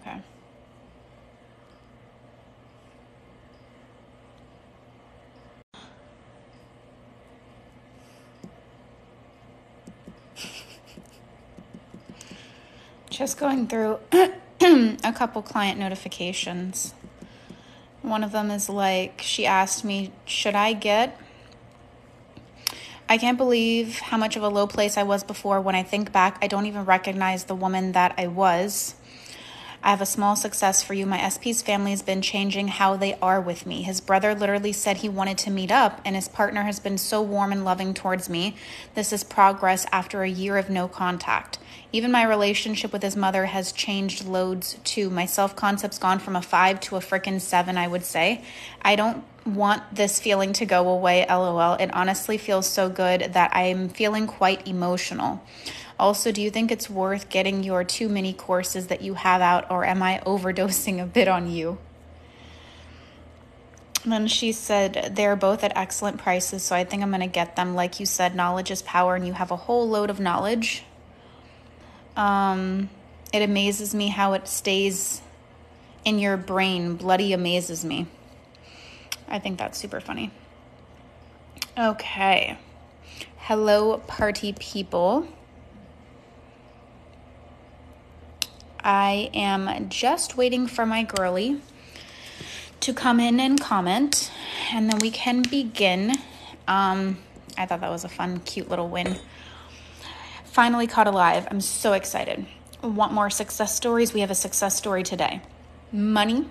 Okay. Just going through a couple client notifications. One of them is like, she asked me, I can't believe how much of a low place I was before. When I think back, I don't even recognize the woman that I was. I have a small success for you. My SP's family has been changing how they are with me. His brother literally said he wanted to meet up, and his partner has been so warm and loving towards me. This is progress after a year of no contact. Even my relationship with his mother has changed loads too. My self-concept's gone from a 5 to a frickin' 7, I would say. I don't want this feeling to go away, LOL. It honestly feels so good that I'm feeling quite emotional. Also, do you think it's worth getting your 2 mini courses that you have out, or am I overdosing a bit on you? And then she said, they're both at excellent prices, so I think I'm going to get them. Like you said, knowledge is power, and you have a whole load of knowledge. It amazes me how it stays in your brain. Bloody amazes me. I think that's super funny. Okay. Hello, party people. I am just waiting for my girly to come in and comment, and then we can begin. I thought that was a fun, cute little win. Finally caught alive. I'm so excited. Want more success stories? We have a success story today. Money,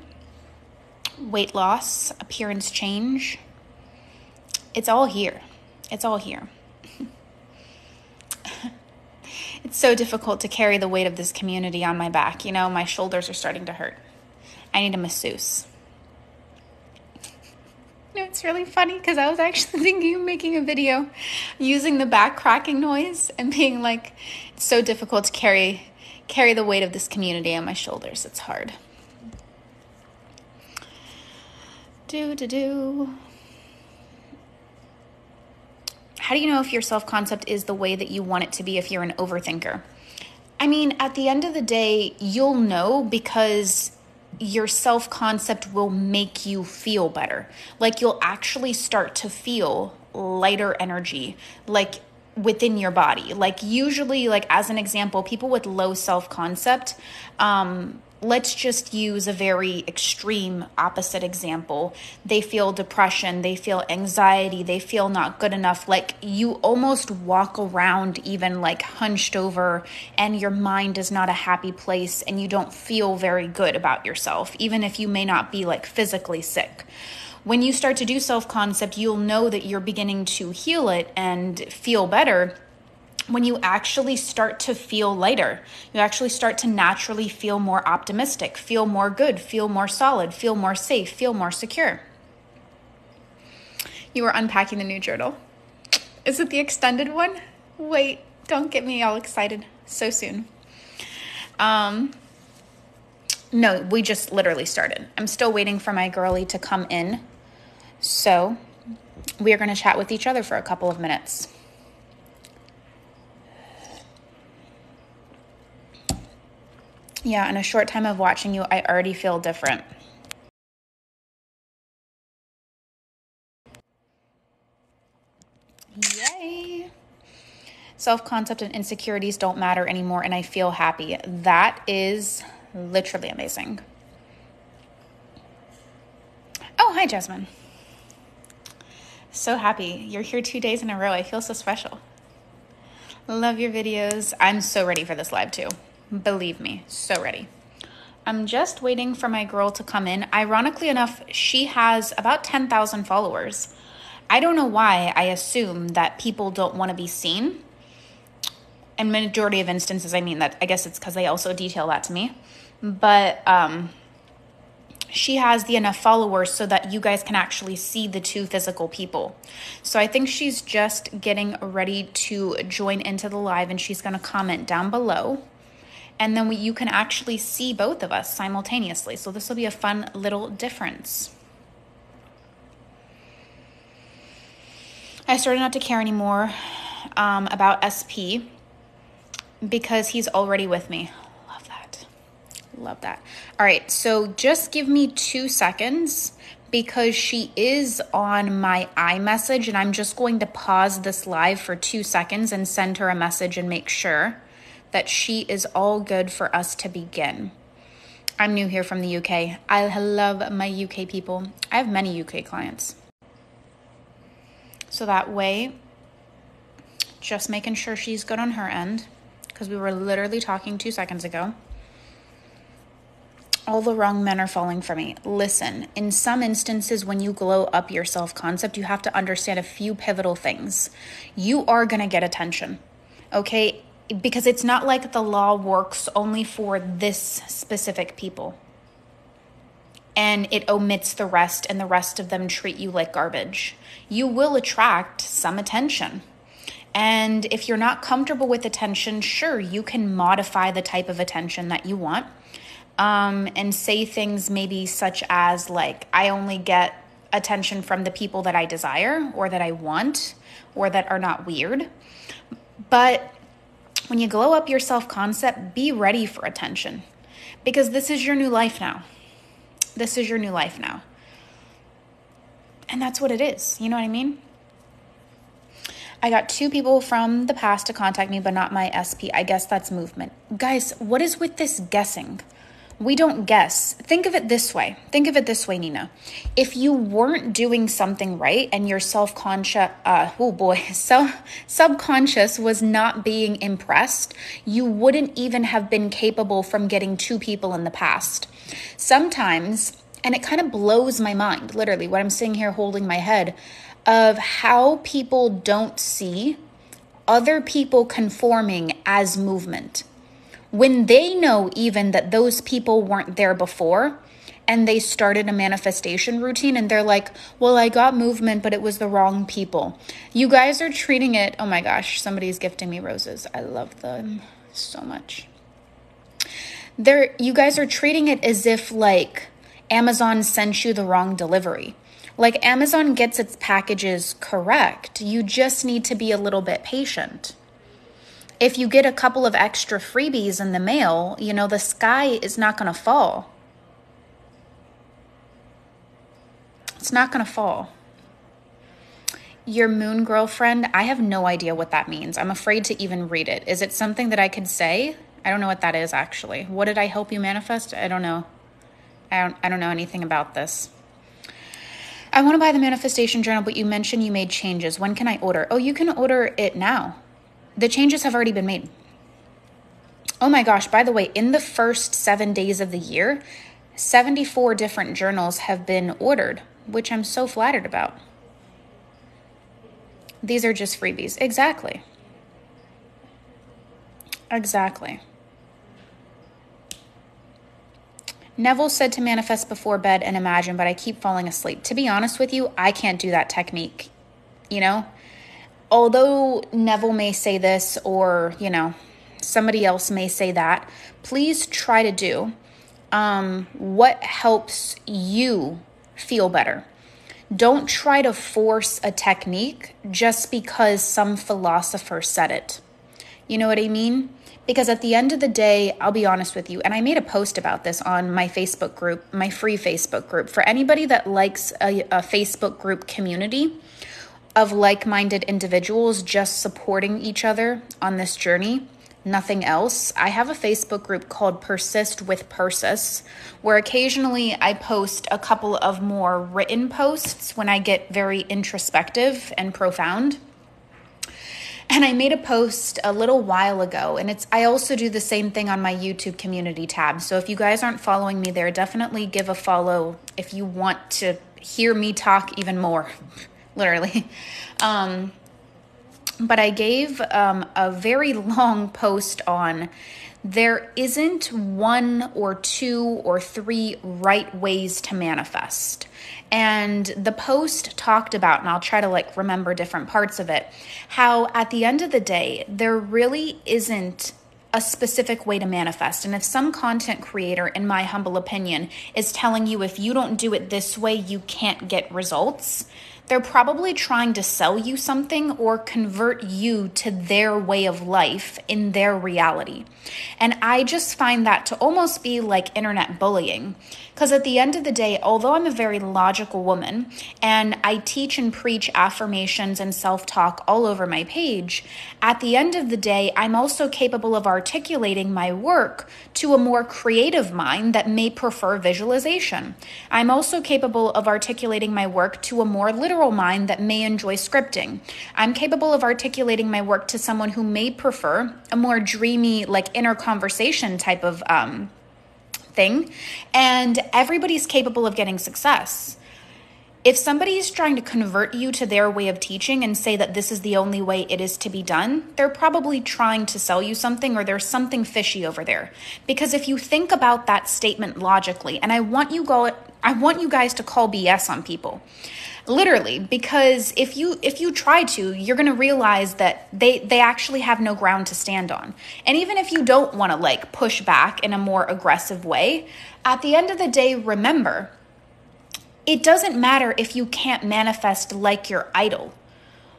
weight loss, appearance change. It's all here. It's all here. It's so difficult to carry the weight of this community on my back. You know, my shoulders are starting to hurt. I need a masseuse. You know, it's really funny because I was actually thinking of making a video using the back cracking noise and being like, it's so difficult to carry the weight of this community on my shoulders. It's hard. How do you know if your self-concept is the way that you want it to be if you're an overthinker? I mean, at the end of the day, you'll know because your self-concept will make you feel better. Like you'll actually start to feel lighter energy, like within your body. Like usually, like as an example, people with low self-concept, let's just use a very extreme opposite example. They feel depression, they feel anxiety, they feel not good enough. Like you almost walk around even like hunched over, and your mind is not a happy place, and you don't feel very good about yourself, even if you may not be like physically sick. When you start to do self-concept, you'll know that you're beginning to heal it and feel better when you actually start to feel lighter. You actually start to naturally feel more optimistic, feel more good, feel more solid, feel more safe, feel more secure. You are unpacking the new journal. Is it the extended one? Wait, don't get me all excited so soon. No, we just literally started. I'm still waiting for my girly to come in. So we are going to chat with each other for a couple of minutes. Yeah, in a short time of watching you, I already feel different. Yay! Self-concept and insecurities don't matter anymore, and I feel happy. That is literally amazing. Oh, hi, Jasmine. So happy. You're here 2 days in a row. I feel so special. Love your videos. I'm so ready for this live too. Believe me, so ready. I'm just waiting for my girl to come in. Ironically enough, she has about 10,000 followers. I don't know why I assume that people don't want to be seen. In majority of instances, I mean that. I guess it's because they also detail that to me. But she has the enough followers so that you guys can actually see the two physical people. So I think she's just getting ready to join into the live, and she's going to comment down below. And then you can actually see both of us simultaneously. So this will be a fun little difference. I started not to care anymore about SP because he's already with me. Love that. Love that. All right, so just give me 2 seconds because she is on my iMessage, and I'm just going to pause this live for 2 seconds and send her a message and make sure that she is all good for us to begin. I'm new here from the UK. I love my UK people. I have many UK clients. So that way, just making sure she's good on her end, because we were literally talking 2 seconds ago. All the wrong men are falling for me. Listen, in some instances, when you glow up your self-concept, you have to understand a few pivotal things. You are going to get attention, okay? Because it's not like the law works only for this specific people and it omits the rest, and the rest of them treat you like garbage. You will attract some attention. And if you're not comfortable with attention, sure, you can modify the type of attention that you want, and say things maybe such as like, I only get attention from the people that I desire or that I want or that are not weird. But when you glow up your self-concept, be ready for attention, because this is your new life now. This is your new life now. And that's what it is. You know what I mean? I got 2 people from the past to contact me, but not my SP. I guess that's movement. Guys, what is with this guessing? We don't guess. Think of it this way. Think of it this way, Nina. If you weren't doing something right and your subconscious was not being impressed, you wouldn't even have been capable from getting 2 people in the past. Sometimes, and it kind of blows my mind, literally, when I'm sitting here holding my head, of how people don't see other people conforming as movement. When they know even that those people weren't there before and they started a manifestation routine and they're like, well, I got movement, but it was the wrong people. You guys are treating it, oh my gosh, somebody's gifting me roses. I love them so much. You guys are treating it as if like Amazon sent you the wrong delivery. Like Amazon gets its packages correct. You just need to be a little bit patient. If you get a couple of extra freebies in the mail, you know, the sky is not going to fall. It's not going to fall. Your moon girlfriend, I have no idea what that means. I'm afraid to even read it. Is it something that I could say? I don't know what that is, actually. What did I help you manifest? I don't know. I don't know anything about this. I want to buy the manifestation journal, but you mentioned you made changes. When can I order? Oh, you can order it now. The changes have already been made. Oh my gosh, by the way, in the first 7 days of the year, 74 different journals have been ordered, which I'm so flattered about. These are just freebies. Exactly. Exactly. Neville said to manifest before bed and imagine, but I keep falling asleep. To be honest with you, I can't do that technique, you know? Although Neville may say this or, you know, somebody else may say that, please try to do what helps you feel better. Don't try to force a technique just because some philosopher said it. You know what I mean? Because at the end of the day, I'll be honest with you, and I made a post about this on my Facebook group, my free Facebook group. For anybody that likes a Facebook group community of like-minded individuals just supporting each other on this journey, nothing else, I have a Facebook group called Persist with Persis, where occasionally I post a couple of more written posts when I get very introspective and profound. And I made a post a little while ago, and I also do the same thing on my YouTube community tab. So if you guys aren't following me there, definitely give a follow if you want to hear me talk even more, literally. But I gave a very long post on there isn't 1 or 2 or 3 right ways to manifest. And the post talked about, and I'll try to remember different parts of it, how at the end of the day, there really isn't a specific way to manifest. And if some content creator, in my humble opinion, is telling you if you don't do it this way, you can't get results, They're probably trying to sell you something or convert you to their way of life in their reality. And I just find that to almost be like internet bullying. Because at the end of the day, although I'm a very logical woman and I teach and preach affirmations and self talk all over my page, at the end of the day, I'm also capable of articulating my work to a more creative mind that may prefer visualization. I'm also capable of articulating my work to a more literal mind that may enjoy scripting. I'm capable of articulating my work to someone who may prefer a more dreamy, like inner conversation type of thing. And everybody's capable of getting success. If somebody is trying to convert you to their way of teaching and say that this is the only way it is to be done, they're probably trying to sell you something, or there's something fishy over there. Because if you think about that statement logically, and I want you guys to call BS on people. Literally, because if you try to, you're going to realize that they actually have no ground to stand on. And even if you don't want to like push back in a more aggressive way, at the end of the day, remember, it doesn't matter if you can't manifest like your idol.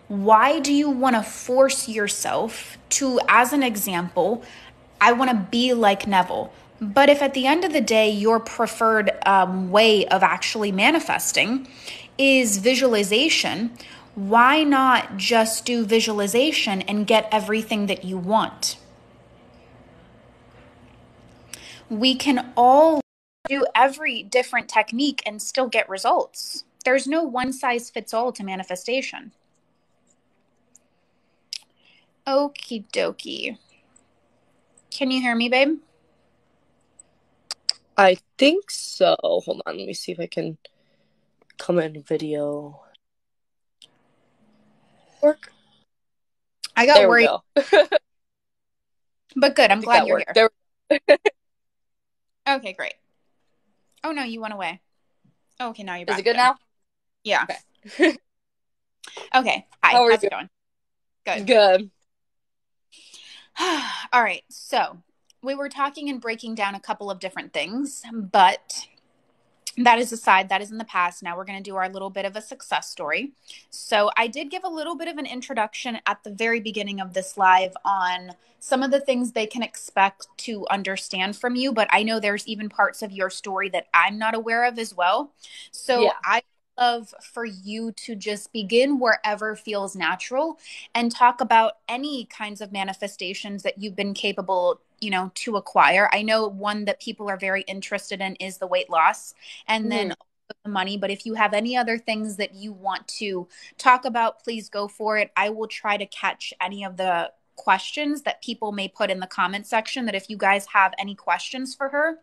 Why do you want to force yourself to, as an example, I want to be like Neville? But if at the end of the day, your preferred way of actually manifesting is visualization, why not just do visualization and get everything that you want? We can all do every different technique and still get results. There's no one size fits all to manifestation. Okie dokie. Can you hear me, babe? I think so. Hold on, let me see if I can come in video. Work. I got there worried. We go. But good, I'm glad you're here. Okay, great. Oh no, you went away. Oh, okay, now you're back. Is it good now? Yeah. Okay. Okay. Hi. How's it going? Good. All right. So we were talking and breaking down a couple of different things, but that is aside. That is in the past. Now we're going to do our little bit of a success story. So I did give a little bit of an introduction at the very beginning of this live on some of the things they can expect to understand from you, but I know there's even parts of your story that I'm not aware of as well. So yeah. I love for you to just begin wherever feels natural and talk about any kinds of manifestations that you've been capable, to acquire. I know one that people are very interested in is the weight loss and then the money. But if you have any other things that you want to talk about, please go for it. I will try to catch any of the questions that people may put in the comment section, that if you guys have any questions for her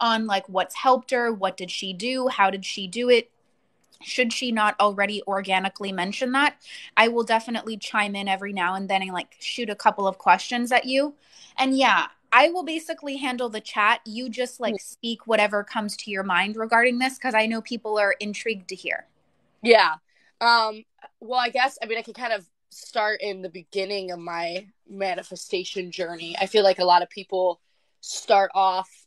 on like what's helped her, what did she do, how did she do it, should she not already organically mention that, I will definitely chime in every now and then and like shoot a couple of questions at you. And yeah, I will basically handle the chat. You just like speak whatever comes to your mind regarding this, because I know people are intrigued to hear. Yeah. Well, I guess, I can kind of start in the beginning of my manifestation journey. I feel like a lot of people start off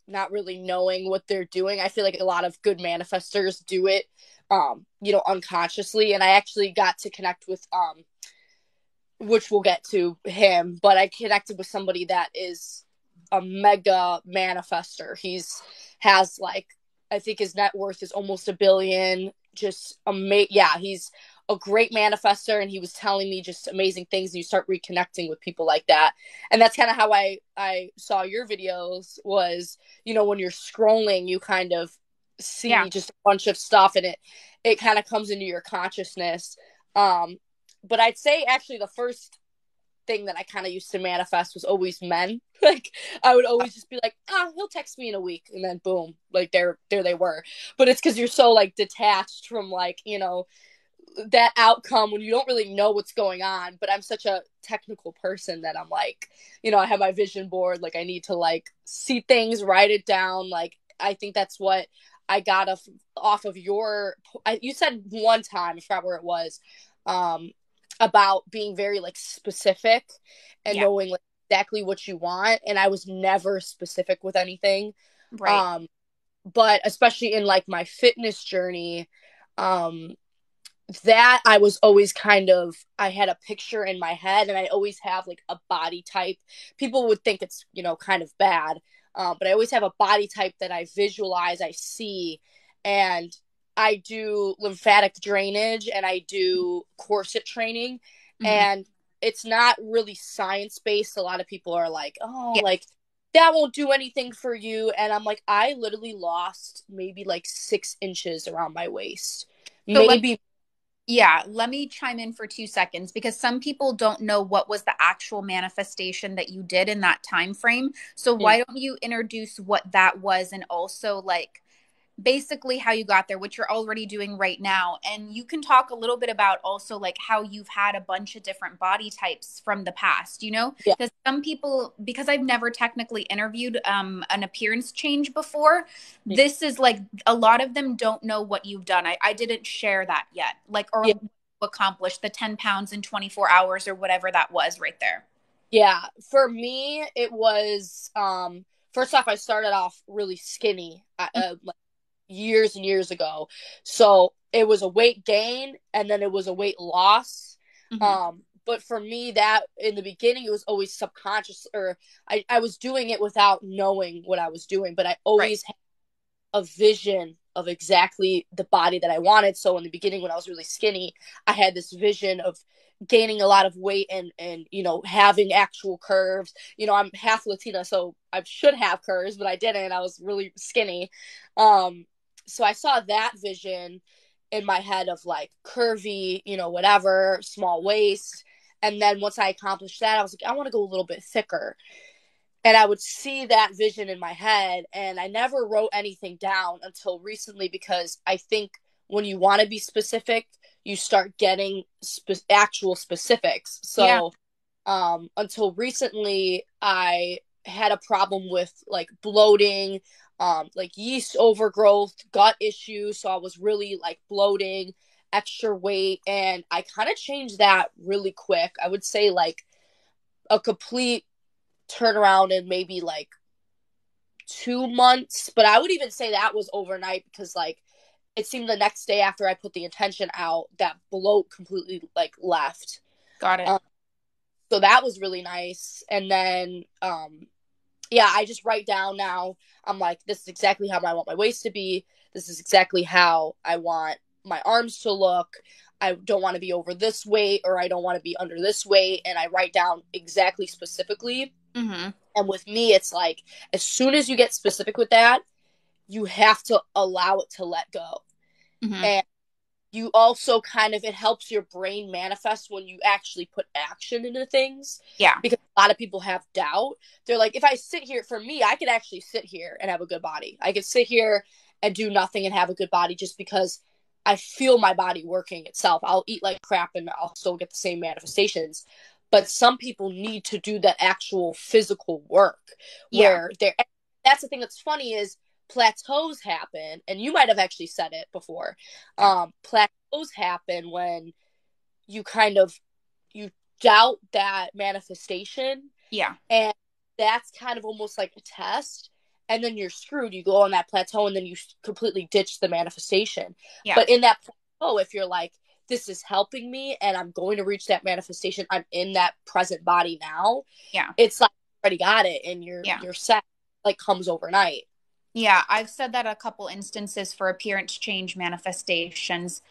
not really knowing what they're doing. I feel like a lot of good manifestors do it, unconsciously. And I actually got to connect with, which we'll get to him, but I connected with somebody that is a mega manifester. Has like, I think his net worth is almost $1 billion. Just he's a great manifester, and he was telling me just amazing things, and you start reconnecting with people like that. And that's kind of how I saw your videos was, when you're scrolling, you kind of see just a bunch of stuff, and it kind of comes into your consciousness. But I'd say actually the first thing that I kind of used to manifest was always men. Like I would always just be like, he'll text me in a week, and then boom, like there they were. But it's because you're so like detached from like, that outcome when you don't really know what's going on. But I'm such a technical person that I'm like, I have my vision board. Like I need to like see things, write it down. Like I think that's what I got off of you said one time, I forgot where it was, about being very like specific and knowing like exactly what you want. And I was never specific with anything. Right. But especially in like my fitness journey, that I was always kind of, I had a picture in my head, and I always have like a body type. People would think it's, kind of bad. But I always have a body type that I visualize, I see, and I do lymphatic drainage and I do corset training. Hmm. And it's not really science based. A lot of people are like, oh, Yeah. like that won't do anything for you. And I'm like, I literally lost maybe like 6 inches around my waist. So let Maybe. Yeah, let me chime in for 2 seconds because some people don't know what was the actual manifestation that you did in that time frame. So why don't you introduce what that was and also like basically how you got there, which you're already doing right now. And you can talk a little bit about also like how you've had a bunch of different body types from the past, Yeah. because some people, because I've never technically interviewed an appearance change before, this is like a lot of them don't know what you've done. I didn't share that yet, like, or Yeah. accomplished the 10 pounds in 24 hours or whatever that was right there. Yeah, for me, it was first off, I started off really skinny, like years and years ago. So it was a weight gain and then it was a weight loss. Mm-hmm. But for me, that in the beginning, it was always subconscious, or I was doing it without knowing what I was doing, but I Right. always had a vision of exactly the body that I wanted. So in the beginning, when I was really skinny, I had this vision of gaining a lot of weight and having actual curves. I'm half Latina, so I should have curves, but I didn't. I was really skinny. So I saw that vision in my head of like curvy, whatever, small waist. And then once I accomplished that, I was like, I want to go a little bit thicker. And I would see that vision in my head, and I never wrote anything down until recently, because I think when you want to be specific, you start getting actual specifics. Yeah. So until recently, I had a problem with like bloating, like yeast overgrowth, gut issues. So I was really like bloating, extra weight, and I kind of changed that really quick. I would say like a complete turnaround in maybe like 2 months, but I would even say that was overnight, because like it seemed the next day after I put the intention out, that bloat completely like left. Got it. Um, so that was really nice. And then yeah, I just write down now. I'm like, this is exactly how I want my waist to be. This is exactly how I want my arms to look. I don't want to be over this weight, or I don't want to be under this weight. And I write down exactly specifically. Mm-hmm. And with me, it's like, as soon as you get specific with that, you have to allow it to let go. Mm-hmm. And you also kind of, it helps your brain manifest when you actually put action into things, Yeah. because a lot of people have doubt. They're like, if I sit here, for me, I could actually sit here and have a good body. I could sit here and do nothing and have a good body, just because I feel my body working itself. I'll eat like crap and I'll still get the same manifestations. But some people need to do that actual physical work, Yeah. where they're, that's the thing that's funny is plateaus happen, and you might have actually said it before. Yeah. Plateaus happen when you kind of, you doubt that manifestation, Yeah. and that's kind of almost like a test, and then you're screwed. You go on that plateau and then you completely ditch the manifestation. Yeah. But in that plateau, if you're like, this is helping me and I'm going to reach that manifestation, I'm in that present body now, Yeah. it's like you already got it, and Yeah. you're set, like comes overnight. Yeah. I've said that a couple instances for appearance change manifestations.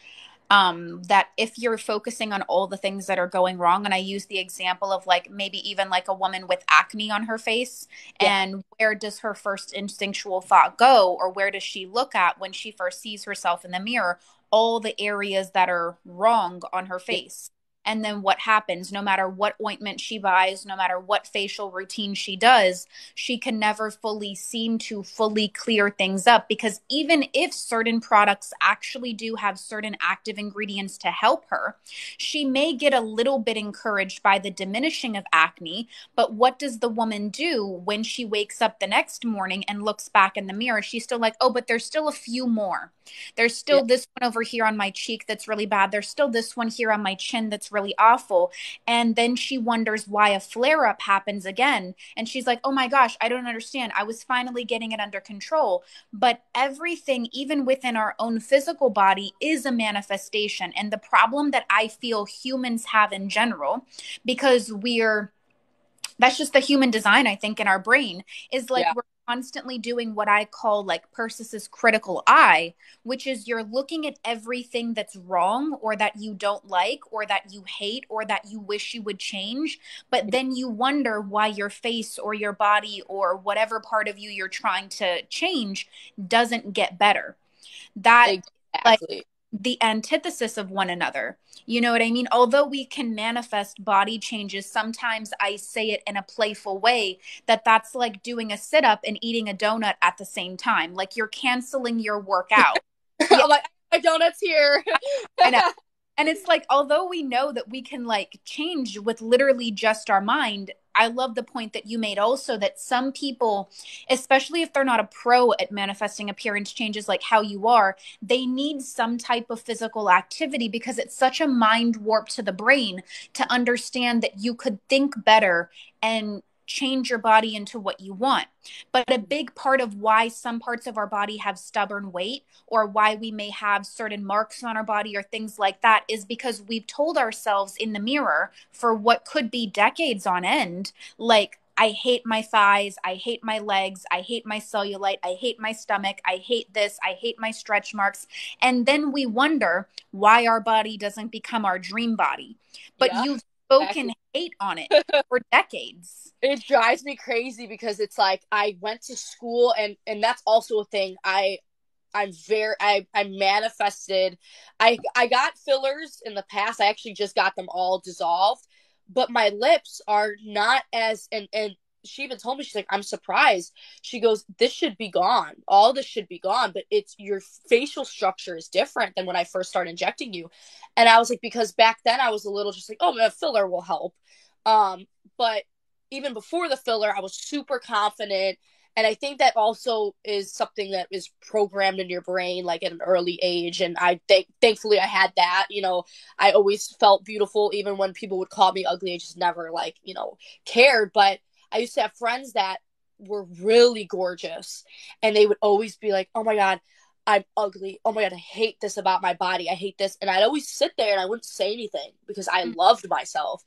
That if you're focusing on all the things that are going wrong, and I use the example of like maybe even like a woman with acne on her face, Yeah. and where does her first instinctual thought go, or where does she look at when she first sees herself in the mirror? All the areas that are wrong on her Yeah. face. And then what happens, no matter what ointment she buys, no matter what facial routine she does, she can never fully seem to fully clear things up, because even if certain products actually do have certain active ingredients to help her, she may get a little bit encouraged by the diminishing of acne. But what does the woman do when she wakes up the next morning and looks back in the mirror? She's still like, oh, but there's still a few more. There's Yeah. still this one over here on my cheek that's really bad. There's still this one here on my chin that's really awful. And then she wonders why a flare up happens again. And she's like, oh my gosh, I don't understand. I was finally getting it under control. But everything, even within our own physical body, is a manifestation. And the problem that I feel humans have in general, because that's just the human design, I think, in our brain, is like Yeah. we're constantly doing what I call like Persis's critical eye, which is you're looking at everything that's wrong or that you don't like or that you hate or that you wish you would change. But then you wonder why your face or your body or whatever part of you you're trying to change doesn't get better. That, like, Exactly. the antithesis of one another. You know what I mean? Although we can manifest body changes, sometimes I say it in a playful way that that's like doing a sit up and eating a donut at the same time. Like you're canceling your workout. Yeah, I'm like, my donuts here. I know. And it's like, although we know that we can like change with literally just our mind, I love the point that you made also that some people, especially if they're not a pro at manifesting appearance changes like how you are, they need some type of physical activity because it's such a mind warp to the brain to understand that you could think better and change your body into what you want. But a big part of why some parts of our body have stubborn weight or why we may have certain marks on our body or things like that is because we've told ourselves in the mirror for what could be decades on end, like, I hate my thighs, I hate my legs, I hate my cellulite, I hate my stomach, I hate this, I hate my stretch marks. And then we wonder why our body doesn't become our dream body. But Yeah. you've spoken Exactly. hate on it for decades. It drives me crazy because it's like I went to school and that's also a thing. I manifested. I got fillers in the past. I actually just got them all dissolved, but my lips are not as and she even told me, she's like, I'm surprised. She goes, this should be gone. All this should be gone, but it's your facial structure is different than when I first started injecting you. And I was like, because back then I was a little just like, oh, a filler will help. But even before the filler, I was super confident. And I think that also is something that is programmed in your brain, like at an early age. And thankfully, I had that. I always felt beautiful, even when people would call me ugly. I just never cared. But I used to have friends that were really gorgeous, and they would always be like, "Oh my God, I'm ugly. Oh my God, I hate this about my body. I hate this." And I'd always sit there and I wouldn't say anything because I loved myself.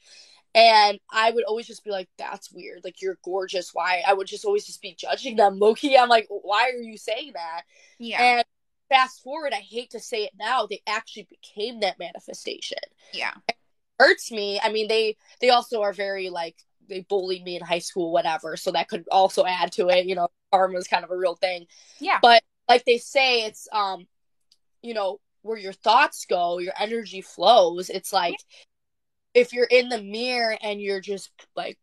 And I would always just be like, that's weird. Like, you're gorgeous. Why? I would just always just be judging them. Low-key, I'm like, why are you saying that? Yeah. And fast forward, I hate to say it now, they actually became that manifestation. Yeah. It hurts me. I mean, they also are very, like, they bullied me in high school, whatever. So that could also add to it. Karma is kind of a real thing. Yeah. But like they say, it's, where your thoughts go, your energy flows. It's like, if you're in the mirror and you're just like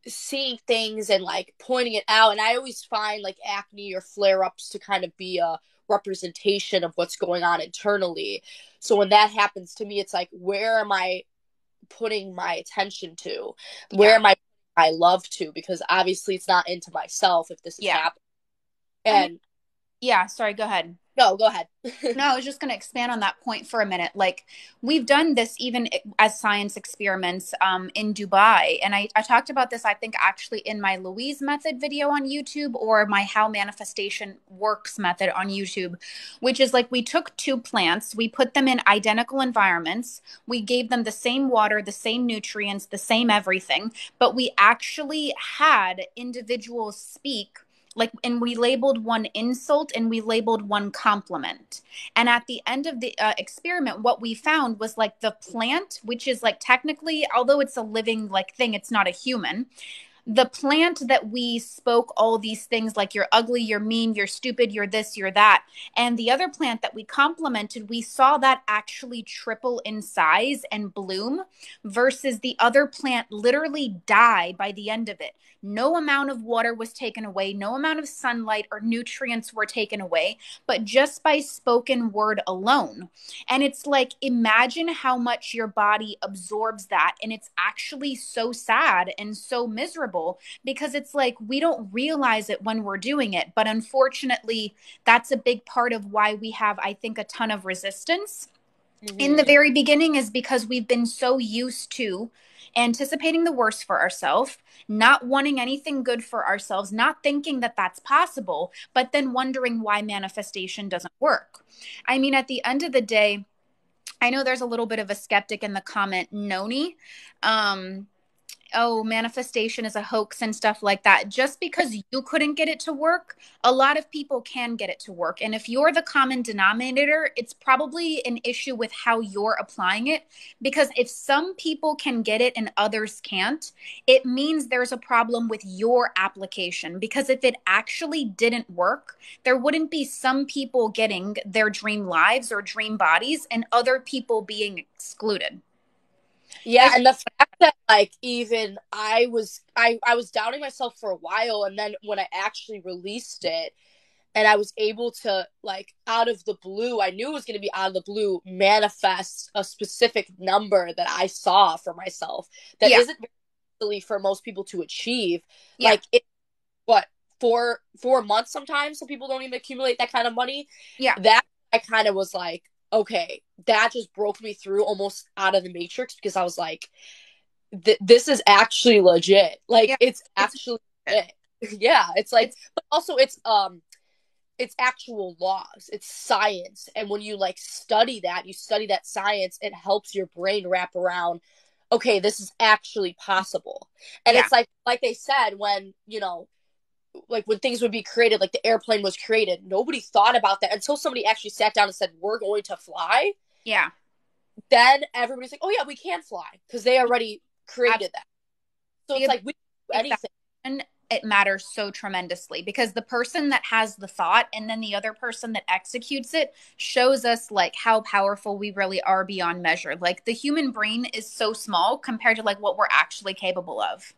seeing things and like pointing it out, and I always find like acne or flare-ups to kind of be a representation of what's going on internally. So when that happens to me, it's like, where am I putting my attention to? Where am I putting my love to? Because obviously it's not into myself if this is happening. And yeah, sorry, go ahead. no, go ahead. No, I was just going to expand on that point for a minute. Like, we've done this even as science experiments in Dubai. And I talked about this, I think, actually in my Louise method video on YouTube or my How Manifestation Works method on YouTube, which is like we took two plants, we put them in identical environments, we gave them the same water, the same nutrients, the same everything, but we actually had individuals speak, like, and we labeled one insult and we labeled one compliment. And at the end of the experiment, what we found was like the plant, which is like technically, although it's a living like thing, it's not a human. The plant that we spoke all these things like you're ugly, you're mean, you're stupid, you're this, you're that. And the other plant that we complimented, we saw that actually triple in size and bloom versus the other plant literally die by the end of it. No amount of water was taken away, no amount of sunlight or nutrients were taken away, but just by spoken word alone. And it's like, imagine how much your body absorbs that. And it's actually so sad and so miserable vulnerable, because it's like we don't realize it when we're doing it. But unfortunately, that's a big part of why we have, I think, a ton of resistance in the Mm-hmm. very beginning, is because we've been so used to anticipating the worst for ourselves, not wanting anything good for ourselves, not thinking that that's possible, but then wondering why manifestation doesn't work. I mean, at the end of the day, I know there's a little bit of a skeptic in the comment, Noni. Um, oh, manifestation is a hoax and stuff like that. Just because you couldn't get it to work, a lot of people can get it to work. And if you're the common denominator, it's probably an issue with how you're applying it. Because if some people can get it and others can't, it means there's a problem with your application. Because if it actually didn't work, there wouldn't be some people getting their dream lives or dream bodies and other people being excluded. Yeah, There's and the fact that like even I was doubting myself for a while, and then when I actually released it and I was able to, like, out of the blue, I knew it was going to be out of the blue, manifest a specific number that I saw for myself that yeah, isn't very easily for most people to achieve. yeah, Like, it, what, 4 months sometimes some people don't even accumulate that kind of money. yeah, That I kind of was like, okay, that just broke me through almost out of the matrix, because I was like, this is actually legit. Like, yeah. it's It's actually legit. Yeah, it's like, it's but also it's actual laws, it's science, and when you like study that science, it helps your brain wrap around, okay, this is actually possible. And yeah, it's like they said, when, you know, like when things would be created, like the airplane was created, nobody thought about that until somebody actually sat down and said, we're going to fly. yeah. Then everybody's like, oh yeah, we can fly, because they already created Absolutely. that. So The it's like we can do ability anything. and it matters so tremendously, because the person that has the thought and then the other person that executes it shows us like how powerful we really are beyond measure. Like the human brain is so small compared to like what we're actually capable of.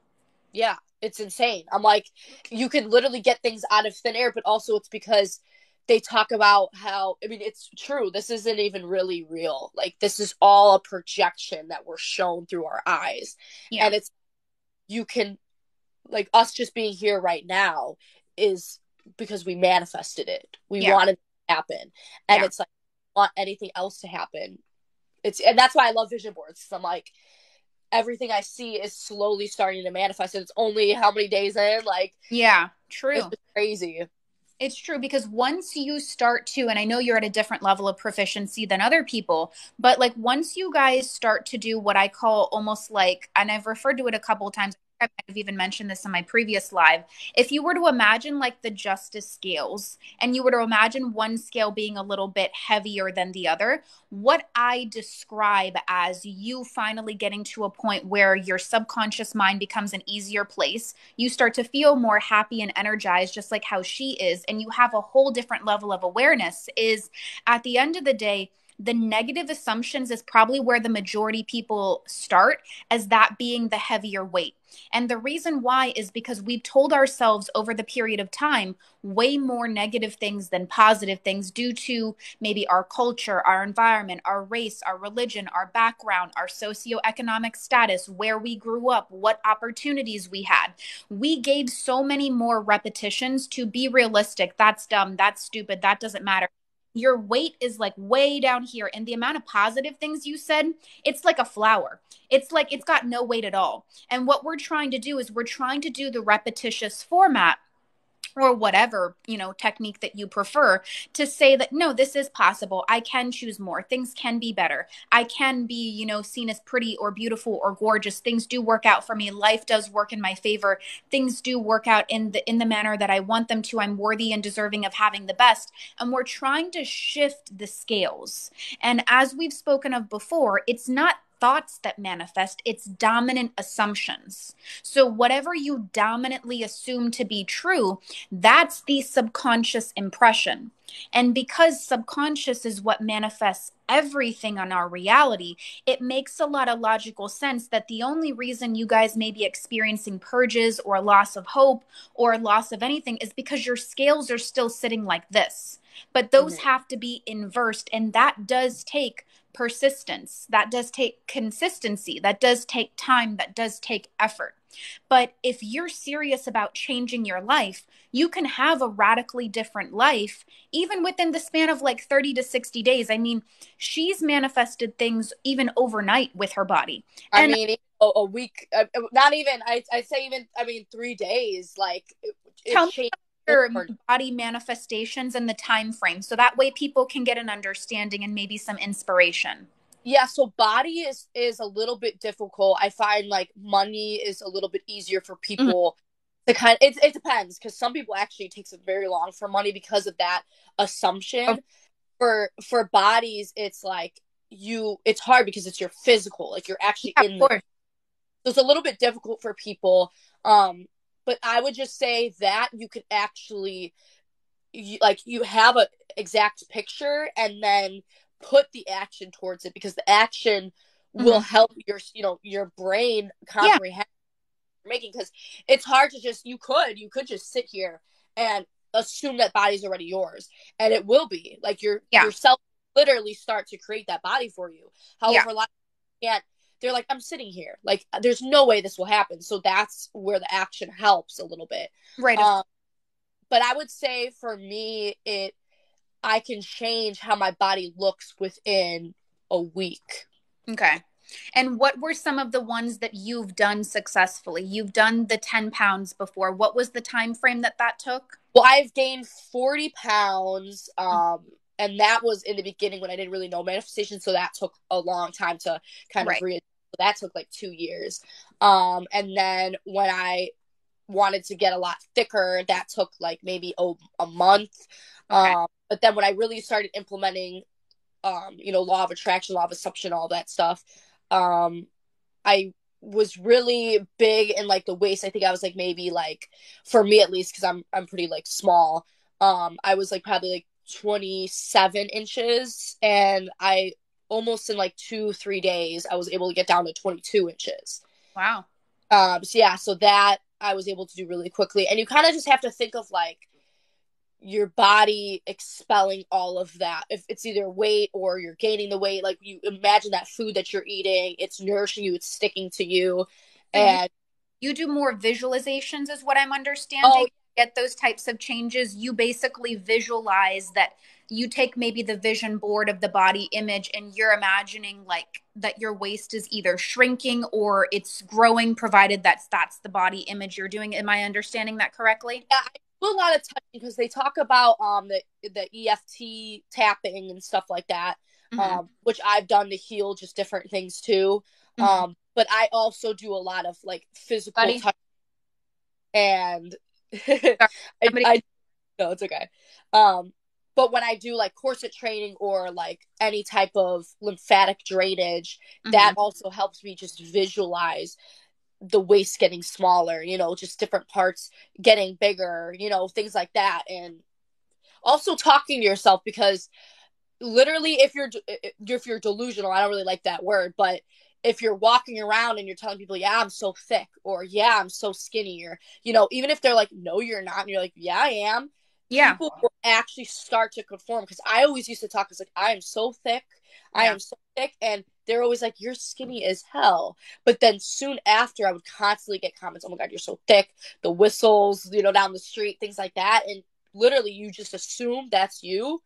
Yeah, it's insane. I'm like, you can literally get things out of thin air, but also it's because they talk about how, I mean, it's true. This isn't even really real. Like, this is all a projection that we're shown through our eyes. Yeah. And it's, you can, like, us just being here right now is because we manifested it. We Yeah. wanted it to happen. And Yeah. it's like, want anything else to happen. And that's why I love vision boards. I'm like, everything I see is slowly starting to manifest. And it's only how many days in? Like, Yeah. it's True. just crazy. It's true, because once you start to, and I know you're at a different level of proficiency than other people, but like once you guys start to do what I call almost like, and I've referred to it a couple of times, I might have even mentioned this in my previous live. If you were to imagine like the justice scales, and you were to imagine one scale being a little bit heavier than the other, what I describe as you finally getting to a point where your subconscious mind becomes an easier place, you start to feel more happy and energized, just like how she is, and you have a whole different level of awareness, is at the end of the day, the negative assumptions is probably where the majority people start, as that being the heavier weight. And the reason why is because we've told ourselves over the period of time way more negative things than positive things, due to maybe our culture, our environment, our race, our religion, our background, our socioeconomic status, where we grew up, what opportunities we had. We gave so many more repetitions to be realistic. That's dumb. That's stupid. That doesn't matter. Your weight is like way down here. And the amount of positive things you said, it's like a flower. It's like it's got no weight at all. And what we're trying to do is we're trying to do the repetitious format, or whatever, technique that you prefer, to say that no, this is possible. I can choose more. Things can be better. I can be, seen as pretty or beautiful or gorgeous. Things do work out for me. Life does work in my favor. Things do work out in the manner that I want them to. I'm worthy and deserving of having the best. And we're trying to shift the scales. And as we've spoken of before, it's not thoughts that manifest, it's dominant assumptions. So whatever you dominantly assume to be true, that's the subconscious impression. And because subconscious is what manifests everything on our reality, it makes a lot of logical sense that the only reason you guys may be experiencing purges or loss of hope or loss of anything is because your scales are still sitting like this. But those Mm-hmm. have to be inversed, and that does take persistence, that does take consistency, that does take time, that does take effort. But if you're serious about changing your life, you can have a radically different life even within the span of like 30 to 60 days. I mean, she's manifested things even overnight with her body. I And mean, a week, not even, I'd say even, I mean, 3 days, like it tell me changed. your body manifestations and the time frame so that way people can get an understanding and maybe some inspiration. Yeah, so body is a little bit difficult. I find like money is a little bit easier for Mhm. people to kind of, it depends because some people actually it takes it very long for money because of that Oh, assumption. For bodies, it's like it's hard because it's your physical, like you're actually yeah, of in the, course. so it's a little bit difficult for people. But I would just say that you could actually like you have a exact picture and then put the action towards it because the action will Mhm. help your brain Yeah, comprehend what you're making because it's hard to just you could just sit here and assume that body's already yours and it will be like yeah, yourself literally start to create that body for you. yeah, However, a lot of can't, they're like, I'm sitting here like there's no way this will happen, so that's where the action helps a little bit. right. Of um but I would say for me, I can change how my body looks within a week. Okay. And what were some of the ones that you've done successfully? You've done the 10 pounds before. What was the time frame that that took? Well, I've gained 40 pounds, and that was in the beginning when I didn't really know manifestation, so that took a long time to kind of Right. read. So that took like 2 years. And then when I wanted to get a lot thicker, that took like maybe a month. Okay. But then when I really started implementing law of attraction, law of assumption, all that stuff. I was really big in like the waist. I think I was like maybe like for me at least because I'm pretty like small. I was like probably like 27 inches, and I almost in like 2-3 days I was able to get down to 22 inches. Wow. So yeah, so that I was able to do really quickly, and you kind of just have to think of like your body expelling all of that. If it's either weight or you're gaining the weight, like you imagine that food that you're eating, it's nourishing you, it's sticking to you. So you And you do more visualizations is what I'm oh understanding. Get those types of changes. You basically visualize that you take maybe the vision board of the body image and you're imagining like that your waist is either shrinking or it's growing, provided that's the body image you're doing. Am I understanding that correctly? yeah, I do a lot of touching because they talk about the EFT tapping and stuff like that, Hmm. which I've done to heal just different things too. Hmm. But I also do a lot of like physical Buddy, touch and I, sorry, somebody. I no, it's okay. Um, but when I do like corset training or like any type of lymphatic drainage, that Mhm. also helps me just visualize the waist getting smaller, just different parts getting bigger, things like that. And also talking to yourself because literally if you're delusional, I don't really like that word, but if you're walking around and you're telling people, yeah, I'm so thick, or yeah, I'm so skinny, or even if they're like, no, you're not, and you're like, yeah, I am, Yeah, people will actually start to conform. Because I always used to talk as like, I am so thick, I yeah, am so thick, and they're always like, you're skinny as hell. But then soon after, I would constantly get comments, oh my god, you're so thick, the whistles, down the street, things like that, and literally you just assume that's you,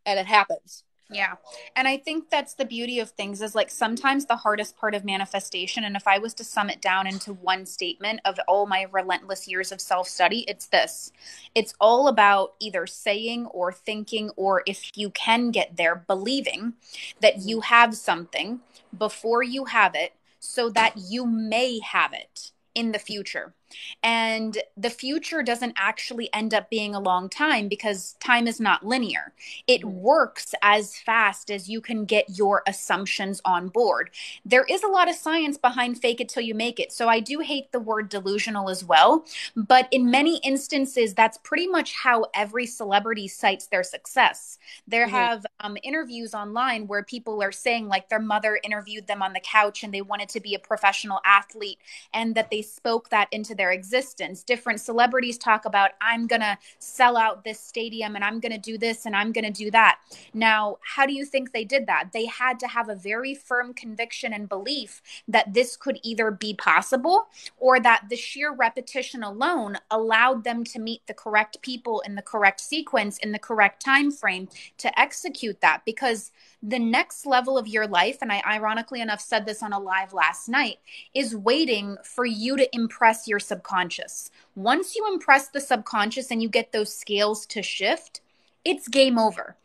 and it happens. yeah. And I think that's the beauty of things is like sometimes the hardest part of manifestation. And if I was to sum it down into one statement of all my relentless years of self study, it's this: it's all about either saying or thinking, or if you can get there, believing that you have something before you have it so that you may have it in the future. And the future doesn't actually end up being a long time because time is not linear. It Mhm. works as fast as you can get your assumptions on board. There is a lot of science behind fake it till you make it. So I do hate the word delusional as well. But in many instances, that's pretty much how every celebrity cites their success. There Mhm. have interviews online where people are saying, like, their mother interviewed them on the couch and they wanted to be a professional athlete, and that they spoke that into their existence. Different celebrities talk about, I'm going to sell out this stadium and I'm going to do this and I'm going to do that. Now, how do you think they did that? They had to have a very firm conviction and belief that this could either be possible or that the sheer repetition alone allowed them to meet the correct people in the correct sequence in the correct time frame to execute that. Because the next level of your life, and I ironically enough said this on a live last night, is waiting for you to impress your subconscious. Once you impress the subconscious and you get those scales to shift, it's game over.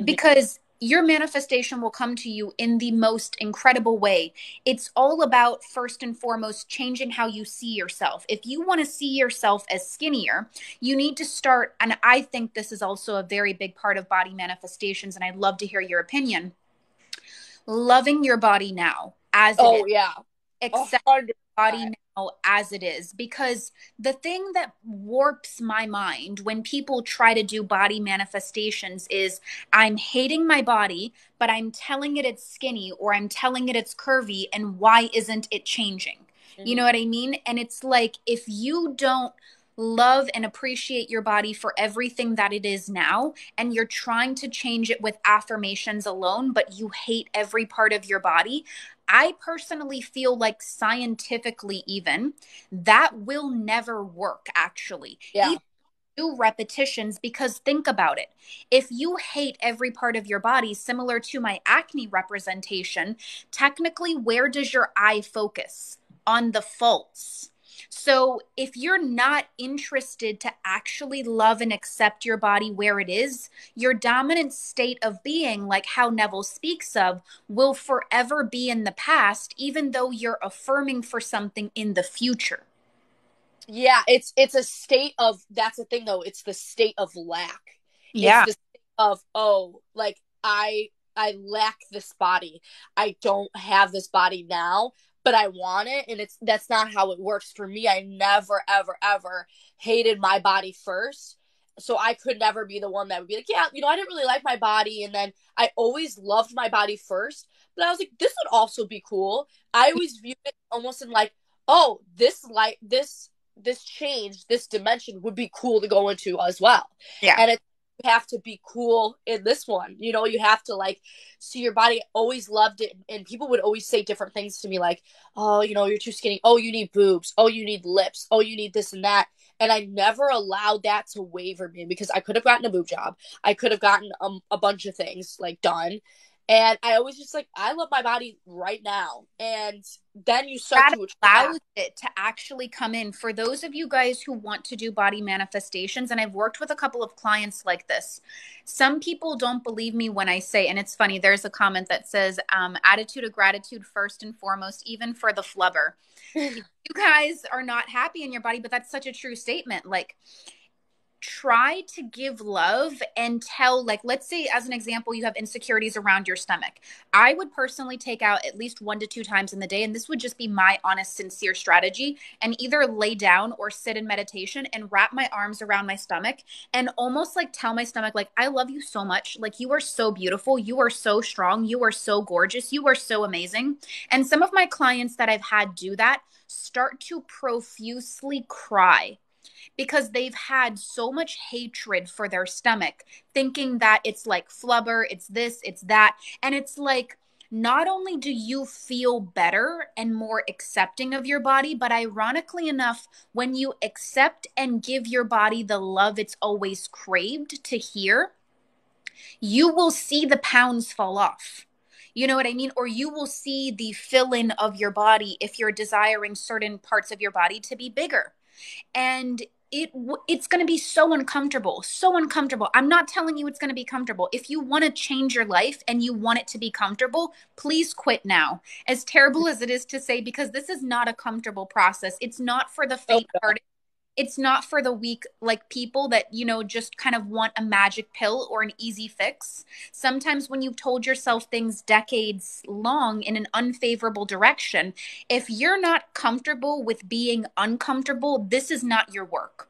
Because your manifestation will come to you in the most incredible way. It's all about, first and foremost, changing how you see yourself. If you want to see yourself as skinnier, you need to start, and I think this is also a very big part of body manifestations, and I'd love to hear your opinion. Loving your body now as it is. Oh, yeah. Accept your body now as it is. Because the thing that warps my mind when people try to do body manifestations is, I'm hating my body, but I'm telling it it's skinny, or I'm telling it it's curvy, and why isn't it changing? You know what I mean? And it's like, if you don't love and appreciate your body for everything that it is now, and you're trying to change it with affirmations alone, but you hate every part of your body, I personally feel like scientifically even, that will never work, actually. Yeah. Even do repetitions, because think about it. If you hate every part of your body, similar to my acne representation, technically, where does your eye focus? On the faults. So if you're not interested to actually love and accept your body where it is, your dominant state of being, like how Neville speaks of, will forever be in the past, even though you're affirming for something in the future. Yeah, it's a state of, that's the thing though, it's the state of lack. Yeah. It's the state of, oh, like I lack this body. I don't have this body now, but I want it. And that's not how it works for me. I never, ever, ever hated my body first. So I could never be the one that would be like, yeah, I didn't really like my body. And then I always loved my body first. But I was like, this would also be cool. I always viewed it almost in like, oh, this change, this dimension would be cool to go into as well. Yeah. And you have to be cool in this one. You have to like see your body. Always loved it. And people would always say different things to me like, oh, you're too skinny. Oh, you need boobs. Oh, you need lips. Oh, you need this and that. And I never allowed that to waver me, because I could have gotten a boob job. I could have gotten a bunch of things like done. And I always just like, I love my body right now. And then you start that to allows it to actually come in. For those of you guys who want to do body manifestations, and I've worked with a couple of clients like this, some people don't believe me when I say, and it's funny, there's a comment that says, attitude of gratitude first and foremost, even for the flubber. You guys are not happy in your body, but that's such a true statement. Like, try to give love and tell, like, let's say as an example, you have insecurities around your stomach. I would personally take out at least 1 to 2 times in the day, and this would just be my honest, sincere strategy, and either lay down or sit in meditation and wrap my arms around my stomach and almost like tell my stomach, like, I love you so much. Like, you are so beautiful. You are so strong. You are so gorgeous. You are so amazing. And some of my clients that I've had do that start to profusely cry, because they've had so much hatred for their stomach, thinking that it's like flubber, it's this, it's that. And it's like, not only do you feel better and more accepting of your body, but ironically enough, when you accept and give your body the love it's always craved to hear, you will see the pounds fall off. You know what I mean? Or you will see the fill in of your body if you're desiring certain parts of your body to be bigger. And it's going to be so uncomfortable, so uncomfortable. I'm not telling you it's going to be comfortable. If you want to change your life and you want it to be comfortable, please quit now. As terrible as it is to say, because this is not a comfortable process. It's not for the faint-hearted. It's not for the weak, like people that, just kind of want a magic pill or an easy fix. Sometimes when you've told yourself things decades long in an unfavorable direction, if you're not comfortable with being uncomfortable, this is not your work.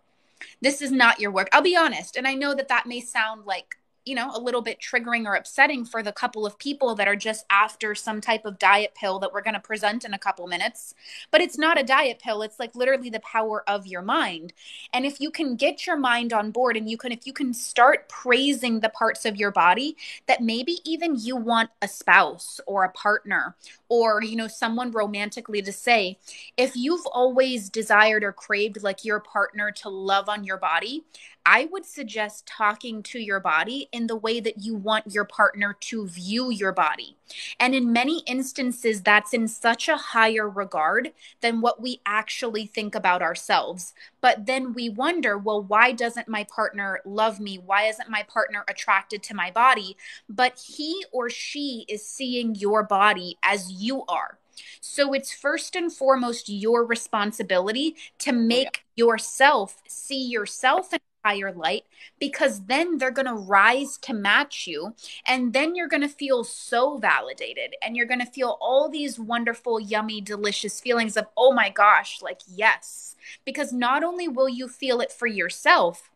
This is not your work. I'll be honest. And I know that may sound like a little bit triggering or upsetting for the couple of people that are just after some type of diet pill that we're going to present in a couple minutes. But it's not a diet pill. It's like literally the power of your mind. And if you can get your mind on board and if you can start praising the parts of your body that maybe even you want a spouse or a partner or, someone romantically to say, if you've always desired or craved like your partner to love on your body, I would suggest talking to your body in the way that you want your partner to view your body. And in many instances, that's in such a higher regard than what we actually think about ourselves. But then we wonder, well, why doesn't my partner love me? Why isn't my partner attracted to my body? But he or she is seeing your body as you are. So it's first and foremost your responsibility to make yourself see yourself in a higher light, because then they're going to rise to match you. And then you're going to feel so validated and you're going to feel all these wonderful, yummy, delicious feelings of, oh my gosh, like, yes. Because not only will you feel it for yourself,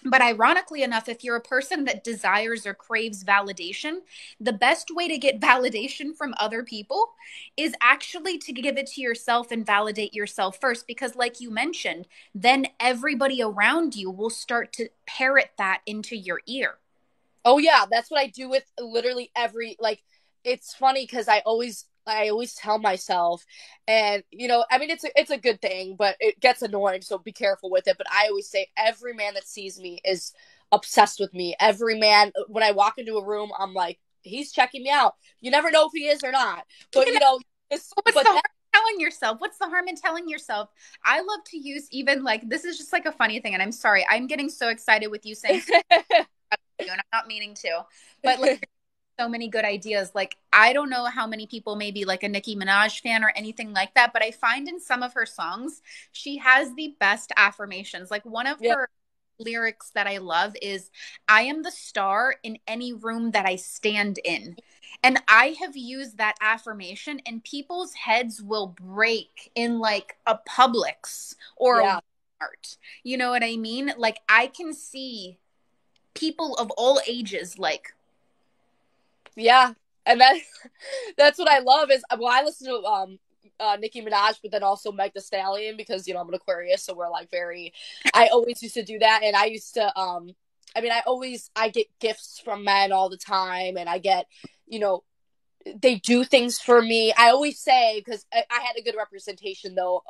but ironically enough, if you're a person that desires or craves validation, the best way to get validation from other people is actually to give it to yourself and validate yourself first. Because, like you mentioned, then everybody around you will start to parrot that into your ear. Oh yeah, that's what I do with literally every, like, it's funny because I always tell myself, and I mean, it's a good thing, but it gets annoying, so be careful with it. But I always say every man that sees me is obsessed with me. Every man, when I walk into a room, I'm like, he's checking me out. You never know if he is or not. But what's the harm in telling yourself? What's the harm in telling yourself? I love to use, even like, this is just like a funny thing, and I'm sorry, I'm getting so excited with you saying and I'm not meaning to, but like so many good ideas. Like, I don't know how many people may be like a Nicki Minaj fan or anything like that, but I find in some of her songs, she has the best affirmations. Like, one of her lyrics that I love is, I am the star in any room that I stand in. And I have used that affirmation and people's heads will break in like a Publix or a Walmart. You know what I mean? Like, I can see people of all ages, like, and that's what I love is, well, I listen to Nicki Minaj, but then also Meg Thee Stallion, because I'm an Aquarius, so we're like I always used to do that. And I used to I mean, I get gifts from men all the time, and I get, they do things for me. I always say, because I had a good representation though,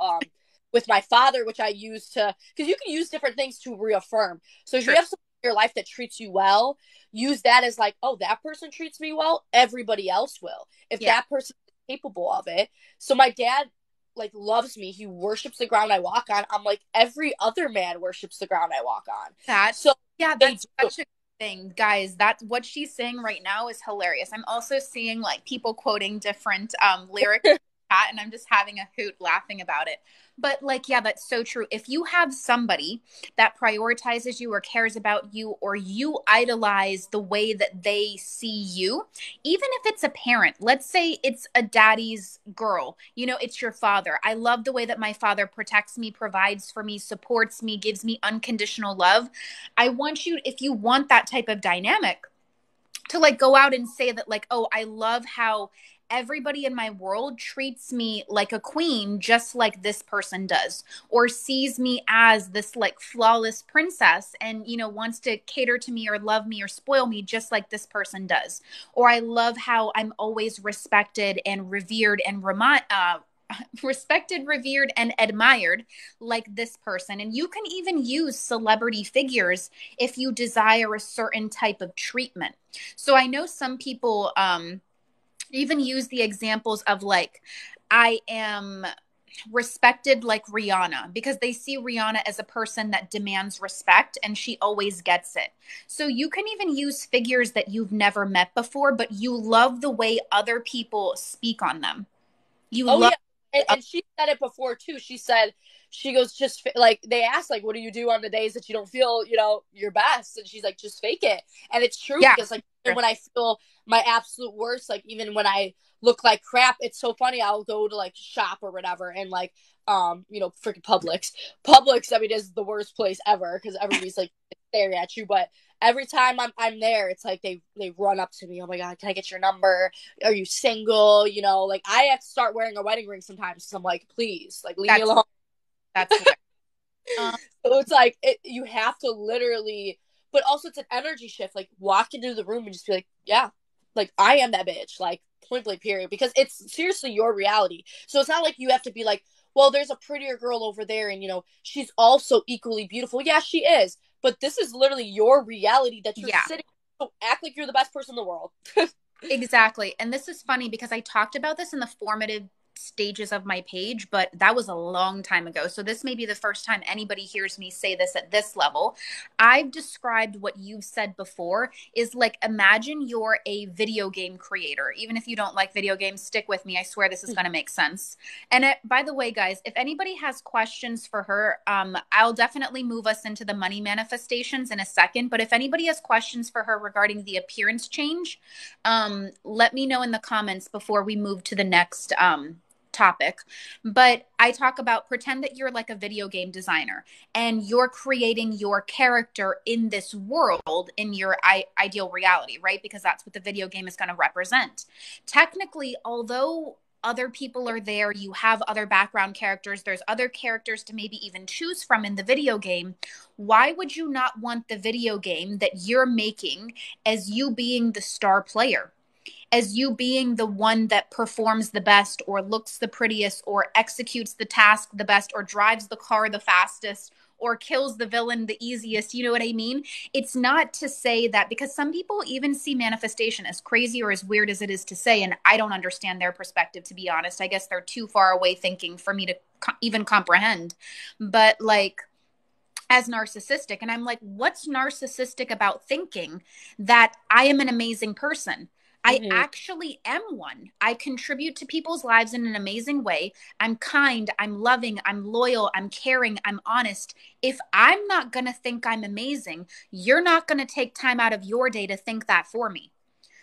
with my father, which I used to, because you can use different things to reaffirm. So if you have someone in your life that treats you well, use that as like, oh, that person treats me well, everybody else will, if that person is capable of it. So my dad like loves me. He worships the ground I walk on. I'm like, every other man worships the ground I walk on. That's such a thing, guys. That's what she's saying right now is hilarious. I'm also seeing like people quoting different lyrics and I'm just having a hoot laughing about it. But like, yeah, that's so true. If you have somebody that prioritizes you or cares about you, or you idolize the way that they see you, even if it's a parent, let's say it's a daddy's girl, it's your father. I love the way that my father protects me, provides for me, supports me, gives me unconditional love. I want you, if you want that type of dynamic, to like go out and say that, like, oh, I love how everybody in my world treats me like a queen, just like this person does, or sees me as this like flawless princess and, wants to cater to me or love me or spoil me just like this person does. Or I love how I'm always respected and revered and respected, revered, and admired like this person. And you can even use celebrity figures if you desire a certain type of treatment. So I know some people even use the examples of like, I am respected like Rihanna, because they see Rihanna as a person that demands respect and she always gets it. So you can even use figures that you've never met before, but you love the way other people speak on them. And she said it before too. She said, she goes, just like, they asked like, what do you do on the days that you don't feel, your best? And she's like, just fake it. And it's true, because like when I feel my absolute worst, like even when I look like crap, it's so funny. I'll go to like shop or whatever, and like, freaking Publix, I mean, is the worst place ever, because everybody's like stare at you, but every time I'm there, it's like they run up to me. Oh my God, can I get your number? Are you single? You know, like I have to start wearing a wedding ring sometimes because I'm like, please, like leave me That's alone. that's hilarious. Um, So it's like you have to literally, but also it's an energy shift. Like walk into the room and just be like, yeah, like I am that bitch. Like point blank period, because it's seriously your reality. So it's not like you have to be like, well, there's a prettier girl over there, and you know she's also equally beautiful. Yeah, she is, but this is literally your reality that you're yeah. sitting. So act like you're the best person in the world. Exactly. And this is funny because I talked about this in the formative stages of my page, but that was a long time ago. So this may be the first time anybody hears me say this at this level. I've described what you've said before is like, imagine you're a video game creator. Even if you don't like video games, stick with me. I swear this is going to make sense. And by the way, guys, if anybody has questions for her, I'll definitely move us into the money manifestations in a second. But if anybody has questions for her regarding the appearance change, let me know in the comments before we move to the next topic. But I talk about, pretend that you're like a video game designer and you're creating your character in this world in your ideal reality, right? Because that's what the video game is going to represent. Technically, although other people are there, you have other background characters, there's other characters to maybe even choose from in the video game. Why would you not want the video game that you're making as you being the star player, as you being the one that performs the best or looks the prettiest or executes the task the best or drives the car the fastest or kills the villain the easiest? You know what I mean? It's not to say that, because some people even see manifestation, as crazy or as weird as it is to say, and I don't understand their perspective, to be honest. I guess they're too far away thinking for me to even comprehend. But like, as narcissistic. And I'm like, what's narcissistic about thinking that I am an amazing person? I Mm-hmm. actually am one. I contribute to people's lives in an amazing way. I'm kind, I'm loving, I'm loyal, I'm caring, I'm honest. If I'm not going to think I'm amazing, you're not going to take time out of your day to think that for me.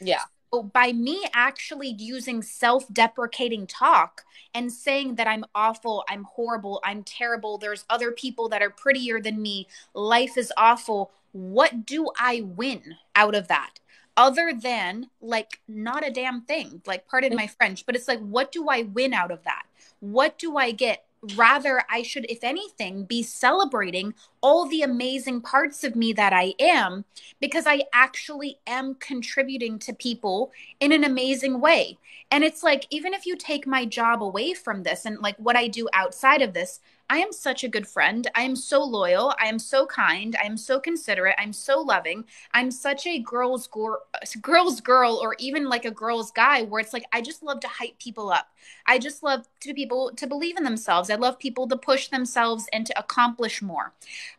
Yeah. So by me actually using self-deprecating talk and saying that I'm awful, I'm horrible, I'm terrible, there's other people that are prettier than me, life is awful, what do I win out of that? Other than like not a damn thing, like pardon my French, but it's like, what do I win out of that? What do I get? Rather, I should, if anything, be celebrating all the amazing parts of me that I am, because I actually am contributing to people in an amazing way. And it's like, even if you take my job away from this and like what I do outside of this, I am such a good friend. I am so loyal. I am so kind. I am so considerate. I'm so loving. I'm such a girl's girl, or even like a girl's guy, where it's like, I just love to hype people up. I just love to people to believe in themselves. I love people to push themselves and to accomplish more.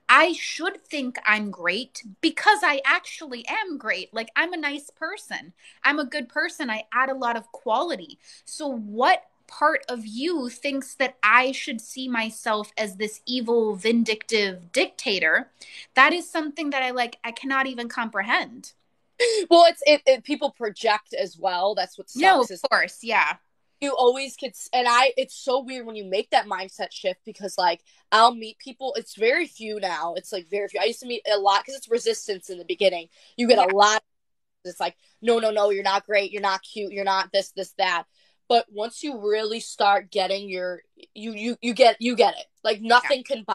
I should think I'm great because I actually am great. Like, I'm a nice person. I'm a good person. I add a lot of quality. So what part of you thinks that I should see myself as this evil, vindictive dictator? That is something that I cannot even comprehend. Well, people project as well. That's what No, sucks of is course. Yeah. you always could. And it's so weird when you make that mindset shift, because like I'll meet people. It's very few now. It's like very few. I used to meet a lot because it's resistance in the beginning. You get Yeah. a lot. It's like, no, no, no, you're not great. You're not cute. You're not this, that. But once you really start getting you get it. Like Yeah. nothing can buy,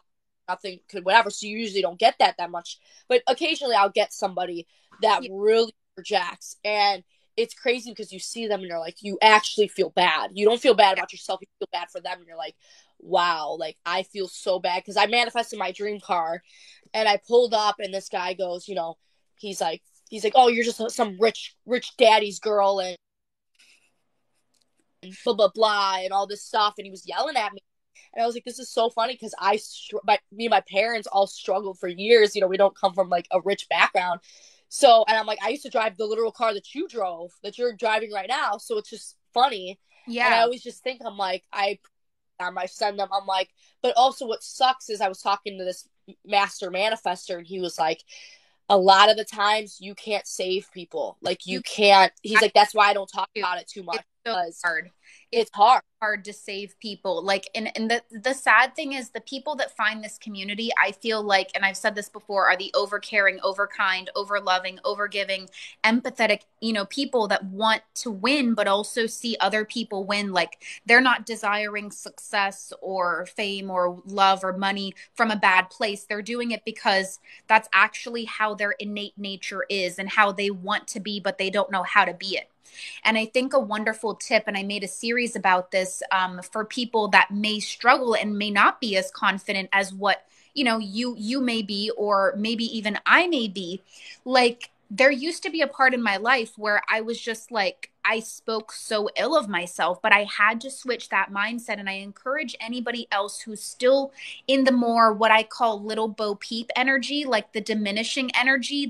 nothing could whatever. So you usually don't get that much. But occasionally I'll get somebody that Yeah. really projects, and it's crazy because you see them and you're like, you actually feel bad. You don't feel bad Yeah. about yourself. You feel bad for them, and you're like, wow, like I feel so bad because I manifested my dream car, and I pulled up, and this guy goes, he's like, oh, you're just some rich daddy's girl, and blah blah blah, and all this stuff, and he was yelling at me, and I was like, this is so funny because me and my parents all struggled for years. We don't come from like a rich background, so, and I'm like, I used to drive the literal car that you drove, that you're driving right now, so it's just funny, and I Yeah. always just think, I'm like, I send them, I'm like, but also what sucks is I was talking to this master manifester, and he was like, a lot of the times you can't save people. Like you You can't. He's I like, that's why I don't talk do. about it too much, It's so because hard. It's hard. Hard to save people. Like, and the sad thing is the people that find this community, I feel like, and I've said this before, are the over caring, over kind, over loving, over giving, empathetic, people that want to win but also see other people win. Like, they're not desiring success or fame or love or money from a bad place. They're doing it because that's actually how their innate nature is and how they want to be, but they don't know how to be it. And I think a wonderful tip, and I made a series about this, for people that may struggle and may not be as confident as what you may be, or maybe even I may be. Like, there used to be a part in my life where I was just like, I spoke so ill of myself, but I had to switch that mindset. And I encourage anybody else who's still in the more what I call little Bo Peep energy, like the diminishing energy,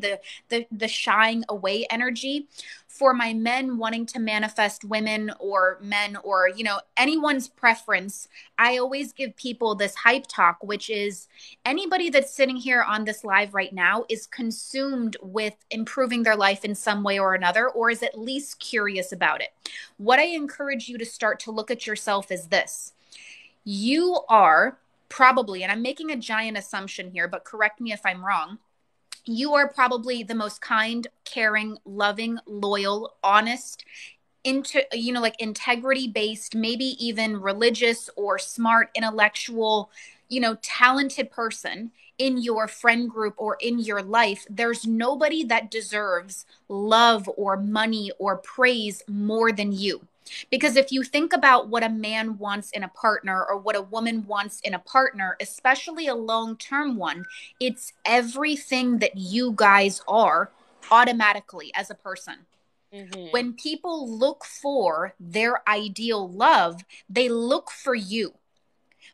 the shying away energy. For my men wanting to manifest women or men, or anyone's preference, I always give people this hype talk, which is anybody that's sitting here on this live right now is consumed with improving their life in some way or another, or is at least curious about it. What I encourage you to start to look at yourself is this: you are probably, and I'm making a giant assumption here, but correct me if I'm wrong, you are probably the most kind, caring, loving, loyal, honest, into like integrity based, maybe even religious or smart, intellectual, talented person in your friend group or in your life. There's nobody that deserves love or money or praise more than you. Because if you think about what a man wants in a partner, or what a woman wants in a partner, especially a long-term one, it's everything that you guys are automatically as a person. Mm-hmm. When people look for their ideal love, they look for you.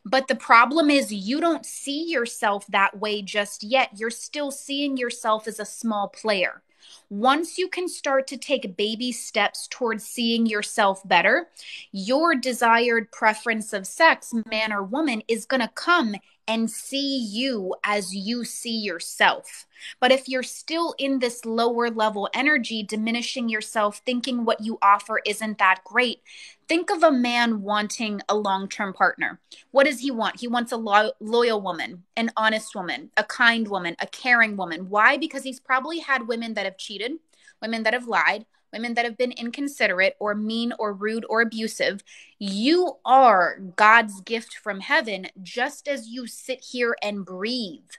But the problem is you don't see yourself that way just yet. You're still seeing yourself as a small player. Once you can start to take baby steps towards seeing yourself better, your desired preference of sex, man or woman, is going to come and see you as you see yourself. But if you're still in this lower level energy, diminishing yourself, thinking what you offer isn't that great, think of a man wanting a long-term partner. What does he want? He wants a loyal woman, an honest woman, a kind woman, a caring woman. Why? Because he's probably had women that have cheated, women that have lied, women that have been inconsiderate or mean or rude or abusive. You are God's gift from heaven, just as you sit here and breathe,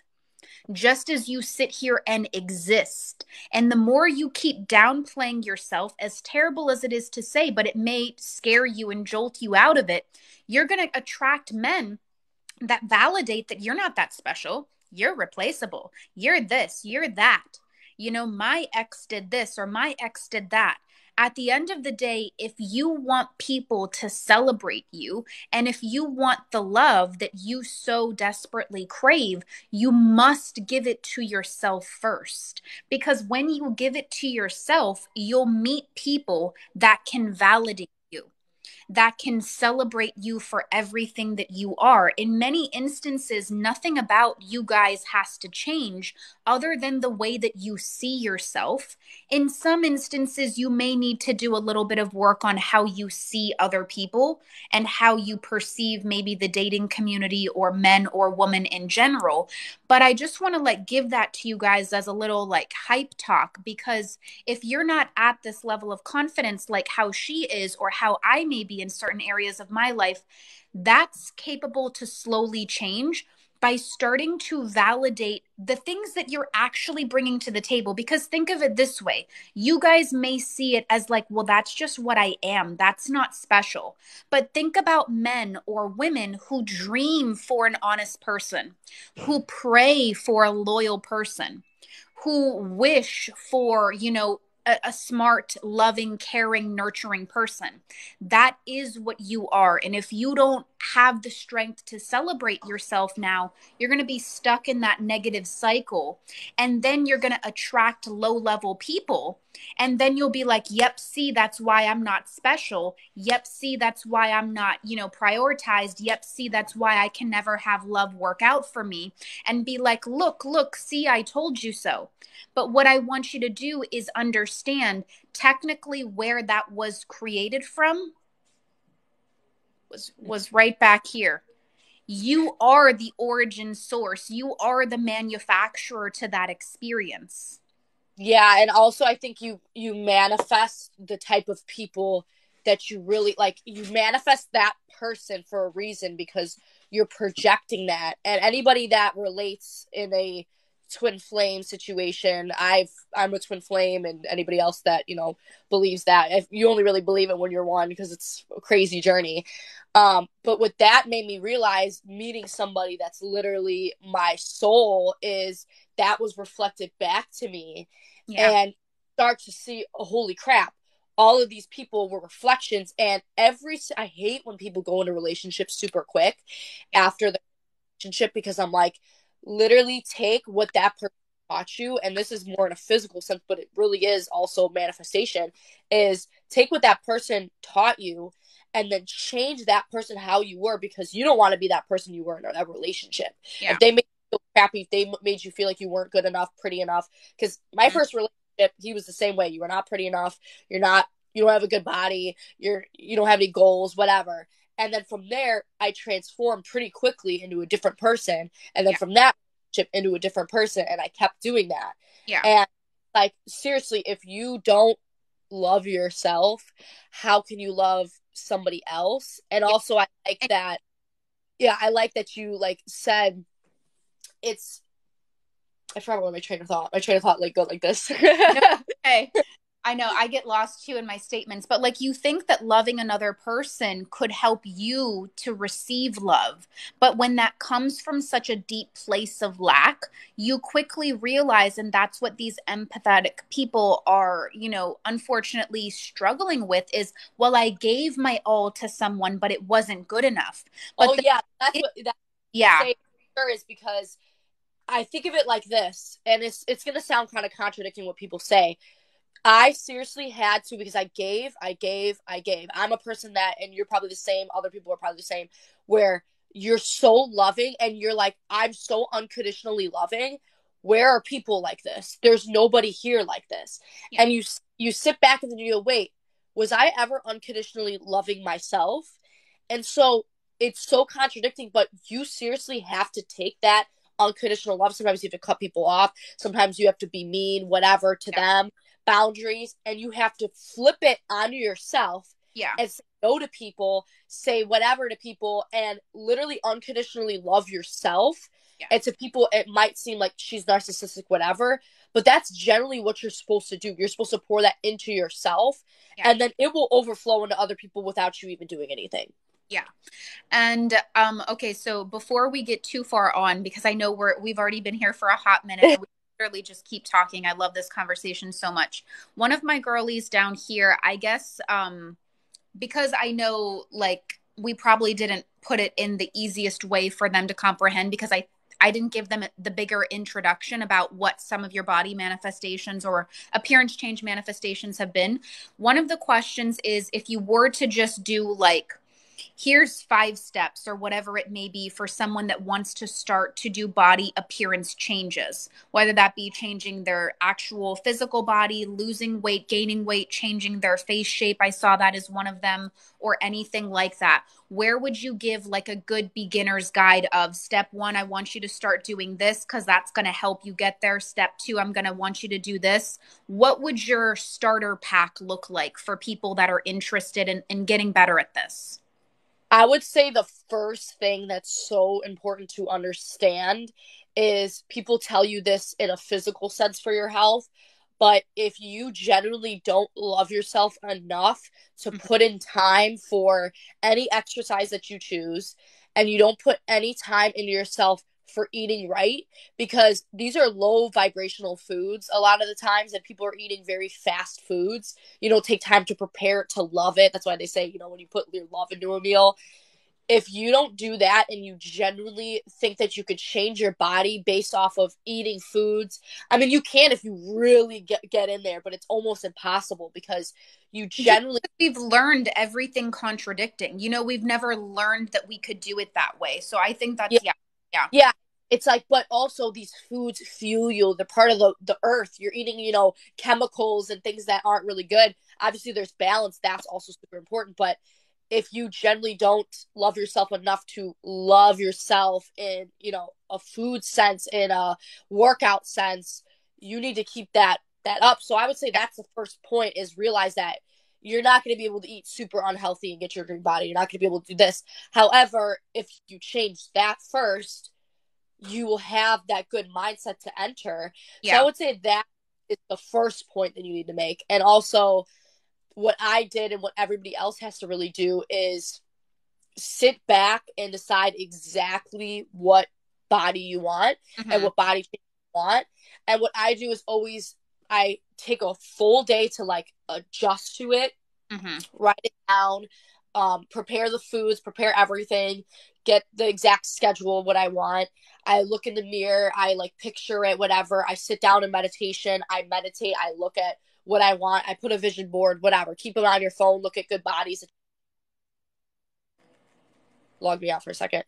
just as you sit here and exist. And the more you keep downplaying yourself, as terrible as it is to say, but it may scare you and jolt you out of it, you're going to attract men that validate that you're not that special. You're replaceable. You're this, you're that. My ex did this, or my ex did that. At the end of the day, if you want people to celebrate you, and if you want the love that you so desperately crave, you must give it to yourself first. Because when you give it to yourself, you'll meet people that can validate you, that can celebrate you for everything that you are. In many instances, nothing about you guys has to change other than the way that you see yourself. In some instances, you may need to do a little bit of work on how you see other people and how you perceive maybe the dating community or men or women in general. But I just want to give that to you guys as a little hype talk, because if you're not at this level of confidence like how she is, or how I may be in certain areas of my life, that's capable to slowly change by starting to validate the things that you're actually bringing to the table. Because think of it this way, you guys may see it as well, that's just what I am, that's not special. But think about men or women who dream for an honest person, who pray for a loyal person, who wish for, a smart, loving, caring, nurturing person. That is what you are. And if you don't have the strength to celebrate yourself now, you're going to be stuck in that negative cycle. And then you're going to attract low-level people. And then you'll be like, yep, see, that's why I'm not special. Yep, see, that's why I'm not, prioritized. Yep, see, that's why I can never have love work out for me. And be like, look, see, I told you so. But what I want you to do is understand technically where that was created from. was right back here. You are the origin source. You are the manufacturer to that experience. Yeah, and also I think you manifest the type of people that you really like. You manifest that person for a reason because you're projecting that. And anybody that relates in a twin flame situation, I'm a twin flame, and anybody else that, believes that, if you only really believe it when you're one because it's a crazy journey. But what that made me realize, meeting somebody that's literally my soul, is that was reflected back to me, Yeah. and start to see, oh, holy crap, all of these people were reflections. And I hate when people go into relationships super quick Yeah. after the relationship, because I'm like, literally take what that person taught you, and this is more in a physical sense, but it really is also manifestation, is take what that person taught you and then change that person how you were, because you don't want to be that person you were in that relationship. Yeah. If they made you feel crappy, if they made you feel like you weren't good enough, pretty enough, because my first relationship, he was the same way. You were not pretty enough. You don't have a good body. You don't have any goals, whatever. And then from there, I transformed pretty quickly into a different person. And then from that relationship into a different person. And I kept doing that. Yeah. And like, seriously, if you don't love yourself, how can you love somebody else? And also, I like that. Yeah, I like that you like said it's. I forgot what my train of thought. My train of thought like go like this. No, okay. I know I get lost too in my statements, but like you think that loving another person could help you to receive love. But when that comes from such a deep place of lack, you quickly realize, and that's what these empathetic people are, unfortunately struggling with is, well, I gave my all to someone, but it wasn't good enough. But Yeah, that's what that yeah. say sure is, because I think of it like this, and it's gonna sound kind of contradicting what people say. I seriously had to, because I gave, I gave, I gave. I'm a person that, and you're probably the same, other people are probably the same, where you're so loving and you're like, I'm so unconditionally loving. Where are people like this? There's nobody here like this. Yeah. And you sit back and then you go, wait, was I ever unconditionally loving myself? And so it's so contradicting, but you seriously have to take that unconditional love. Sometimes you have to cut people off. Sometimes you have to be mean, whatever, to them, boundaries, and you have to flip it onto yourself. Yeah. And say no to people, say whatever to people, and literally unconditionally love yourself. Yeah. And to people, it might seem like she's narcissistic, whatever, but that's generally what you're supposed to do. You're supposed to pour that into yourself, and then it will overflow into other people without you even doing anything. Yeah. And okay, so before we get too far on, because I know we've already been here for a hot minute and we literally just keep talking. I love this conversation so much. One of my girlies down here, I guess, because I know like we probably didn't put it in the easiest way for them to comprehend, because I didn't give them the bigger introduction about what some of your body manifestations or appearance change manifestations have been. One of the questions is, if you were to just do like, here's 5 steps or whatever it may be for someone that wants to start to do body appearance changes, whether that be changing their actual physical body, losing weight, gaining weight, changing their face shape. I saw that as one of them, or anything like that. Where would you give like a good beginner's guide of step 1, I want you to start doing this because that's going to help you get there. Step 2, I'm going to want you to do this. What would your starter pack look like for people that are interested in getting better at this? I would say the first thing that's so important to understand is, people tell you this in a physical sense for your health, but if you generally don't love yourself enough to put in time for any exercise that you choose, and you don't put any time into yourself for eating right, because these are low vibrational foods a lot of the times, and people are eating very fast foods. You don't take time to prepare it, to love it. That's why they say, when you put your love into a meal, if you don't do that and you genuinely think that you could change your body based off of eating foods, I mean, you can if you really get in there, but it's almost impossible, because you generally... We've learned everything contradicting. We've never learned that we could do it that way. So I think that's, yeah. It's like, but also these foods fuel you. They're part of the earth. You're eating, chemicals and things that aren't really good. Obviously, there's balance. That's also super important. But if you generally don't love yourself enough to love yourself in, a food sense, in a workout sense, you need to keep that up. So I would say that's the first point, is realize that you're not going to be able to eat super unhealthy and get your dream body. You're not going to be able to do this. However, if you change that first, you will have that good mindset to enter. So I Yeah. would say that is the first point that you need to make. And also, what I did and what everybody else has to really do is sit back and decide exactly what body you want and Hmm. what body shape you want. And what I do is always, I take a full day to like adjust to it, Hmm. write it down, prepare the foods, prepare everything, get the exact schedule of what I want. I look in the mirror, I like picture it, whatever. I sit down in meditation, I meditate, I look at what I want, I put a vision board, whatever. Keep it on your phone, look at good bodies. Log me out for a second.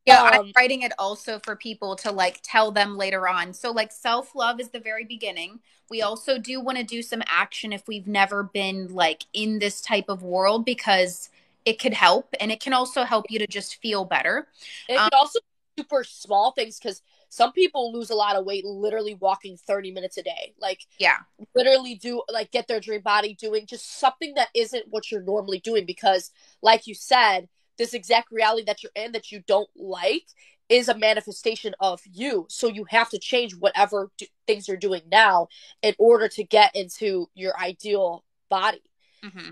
Yeah, I'm um, writing it also for people to like tell them later on. So like self-love is the very beginning. We also do want to do some action if we've never been like in this type of world, because it could help, and it can also help you to just feel better. it Um, could also be super small things, because some people lose a lot of weight literally walking 30 minutes a day. Like, yeah. literally do like get their dream body doing just something that isn't what you're normally doing, because like you said, this exact reality that you're in that you don't like is a manifestation of you. So you have to change whatever things you're doing now in order to get into your ideal body. Hmm.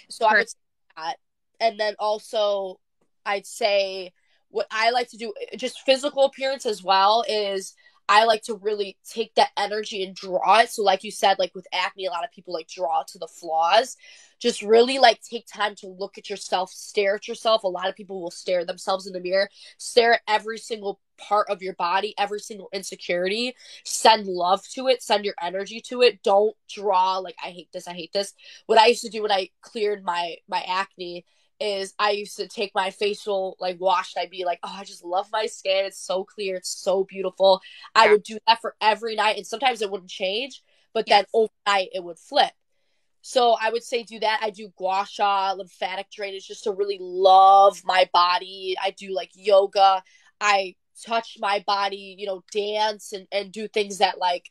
So I would say that. And then also, I'd say what I like to do, just physical appearance as well, is I like to really take that energy and draw it. So, like you said, like with acne, a lot of people like draw to the flaws. Just really like take time to look at yourself, stare at yourself. A lot of people will stare at themselves in the mirror, stare at every single part of your body, every single insecurity, send love to it, send your energy to it. Don't draw like, I hate this, I hate this. What I used to do when I cleared my acne is I used to take my facial like wash, and I'd be like, oh, I just love my skin. It's so clear. It's so beautiful. I Yeah. would do that for every night, and sometimes it wouldn't change, but Yeah. then overnight it would flip. So I would say do that. I do gua sha, lymphatic drainage, just to really love my body. I do like yoga. I touch my body, dance and do things that like,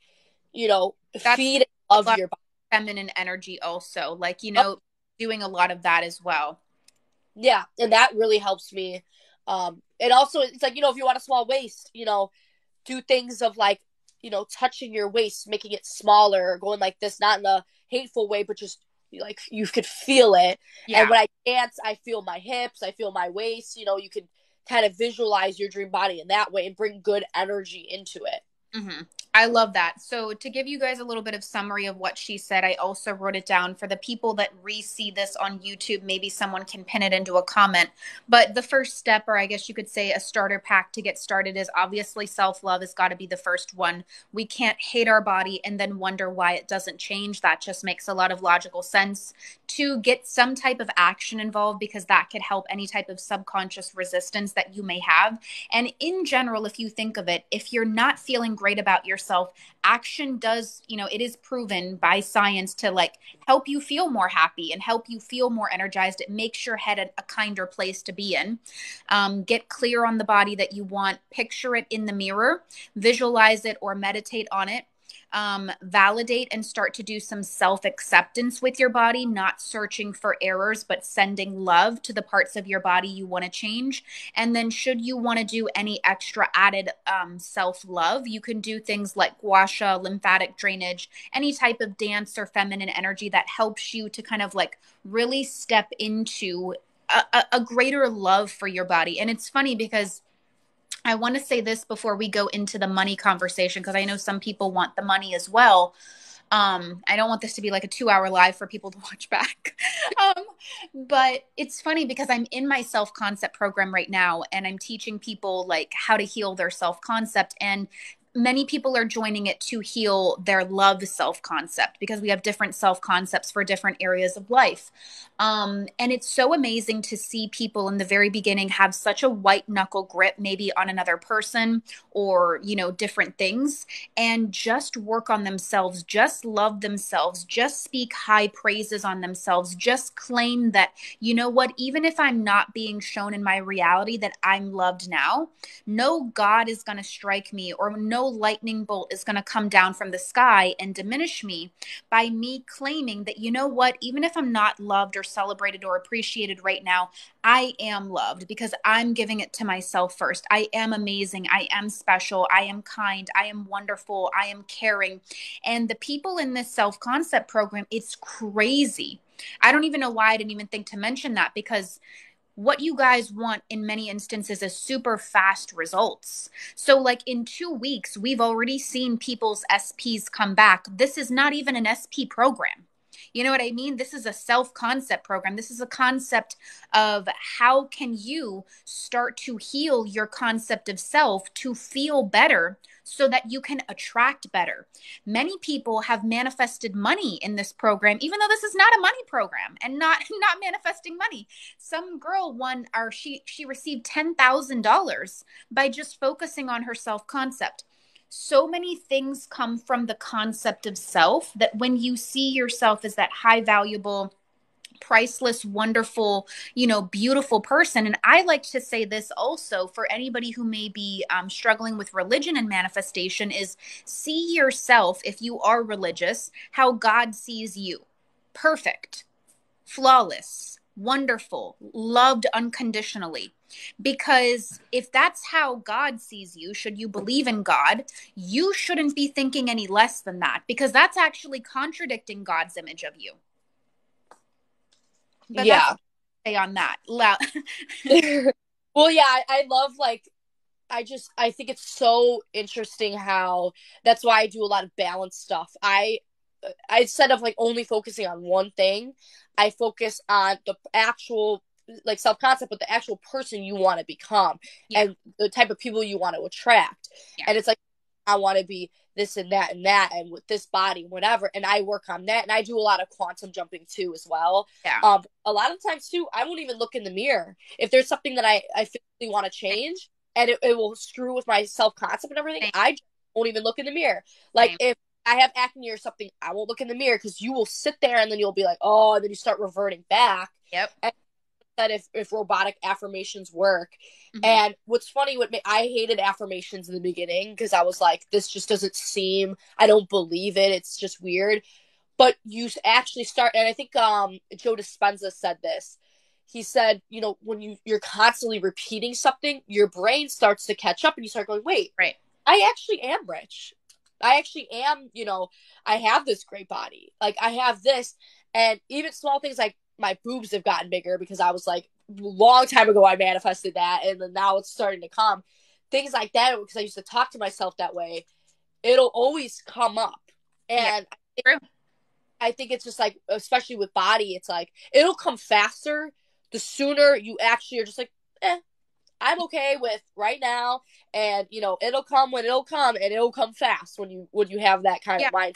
That's feed and a love lot your body. of feminine energy also. Like, doing a lot of that as well. Yeah, and that really helps me. And also it's like, if you want a small waist, do things of like, touching your waist, making it smaller, going like this, not in a hateful way, but just like you could feel it. And Yeah. when I dance, I feel my hips, I feel my waist. You could kind of visualize your dream body in that way and bring good energy into it. Hmm. I love that. So, to give you guys a little bit of summary of what she said, I also wrote it down for the people that re-see this on YouTube. Maybe someone can pin it into a comment. But the first step, or I guess you could say a starter pack to get started, is obviously self-love has got to be the first one. We can't hate our body and then wonder why it doesn't change. That just makes a lot of logical sense. To get some type of action involved, because that could help any type of subconscious resistance that you may have. And in general, if you think of it, if you're not feeling great about yourself, action does, it is proven by science to like help you feel more happy and help you feel more energized. It makes your head a kinder place to be in. Get clear on the body that you want, picture it in the mirror, visualize it or meditate on it. Validate and start to do some self acceptance with your body, not searching for errors, but sending love to the parts of your body you want to change. And then, should you want to do any extra added self love, you can do things like gua sha, lymphatic drainage, any type of dance or feminine energy that helps you to kind of like really step into a greater love for your body. And it's funny because I want to say this before we go into the money conversation, because I know some people want the money as well. I don't want this to be like a 2 hour live for people to watch back. um, but it's funny because I'm in my self concept program right now, and I'm teaching people like how to heal their self concept. And many people are joining it to heal their love self-concept, because we have different self-concepts for different areas of life. And it's so amazing to see people in the very beginning have such a white knuckle grip, maybe on another person or, different things, and just work on themselves, just love themselves, just speak high praises on themselves, just claim that, you know what, even if I'm not being shown in my reality that I'm loved now, no God is going to strike me, or no lightning bolt is going to come down from the sky and diminish me by me claiming that, you know what, even if I'm not loved or celebrated or appreciated right now, I am loved because I'm giving it to myself first. I am amazing. I am special. I am kind. I am wonderful. I am caring. And the people in this self-concept program, it's crazy. I don't even know why I didn't even think to mention that, because what you guys want in many instances is super fast results. So, like in 2 weeks, we've already seen people's SPs come back. This is not even an SP program. You know what I mean? This is a self-concept program. This is a concept of how can you start to heal your concept of self to feel better so that you can attract better. Many people have manifested money in this program, even though this is not a money program and not manifesting money. Some girl won, or she received $10,000 by just focusing on her self-concept. So many things come from the concept of self, that when you see yourself as that high valuable, priceless, wonderful, beautiful person. And I like to say this also for anybody who may be struggling with religion and manifestation, is see yourself, if you are religious, how God sees you. Perfect, flawless, wonderful, loved unconditionally. Because if that's how God sees you, should you believe in God, you shouldn't be thinking any less than that, because that's actually contradicting God's image of you. But that's Yeah. what I say on that. Well, yeah, I love, like, I think it's so interesting how that's why I do a lot of balance stuff. Instead of like only focusing on one thing, I focus on the actual, like, self concept, but the actual person you want to become, Yeah. and the type of people you want to attract. Yeah. And it's like, I want to be this and that and that, and with this body, whatever. And I work on that, and I do a lot of quantum jumping too as well. Yeah. A lot of times too, I won't even look in the mirror if there's something that I physically want to change, and it will screw with my self concept and everything. Same. I just won't even look in the mirror. Like, Same. if I have acne or something, I won't look in the mirror, because you will sit there and then you'll be like, oh, and then you start reverting back. Yep. And that if robotic affirmations work. Mm-hmm. And what's funny, I hated affirmations in the beginning, because I was like, this just doesn't seem, I don't believe it. It's just weird. But you actually start, and I think Joe Dispenza said this. He said, when you're constantly repeating something, your brain starts to catch up, and you start going, wait, right, I actually am rich. I actually am, I have this great body. Like, I have this. And even small things like my boobs have gotten bigger, because I was like, a long time ago, I manifested that. And then now it's starting to come. Things like that, because I used to talk to myself that way. It'll always come up. And yeah, I think it's just like, especially with body, it's like, it'll come faster the sooner you actually are just like, I'm okay with right now, and it'll come when it'll come, and it'll come fast when you have that kind of mindset.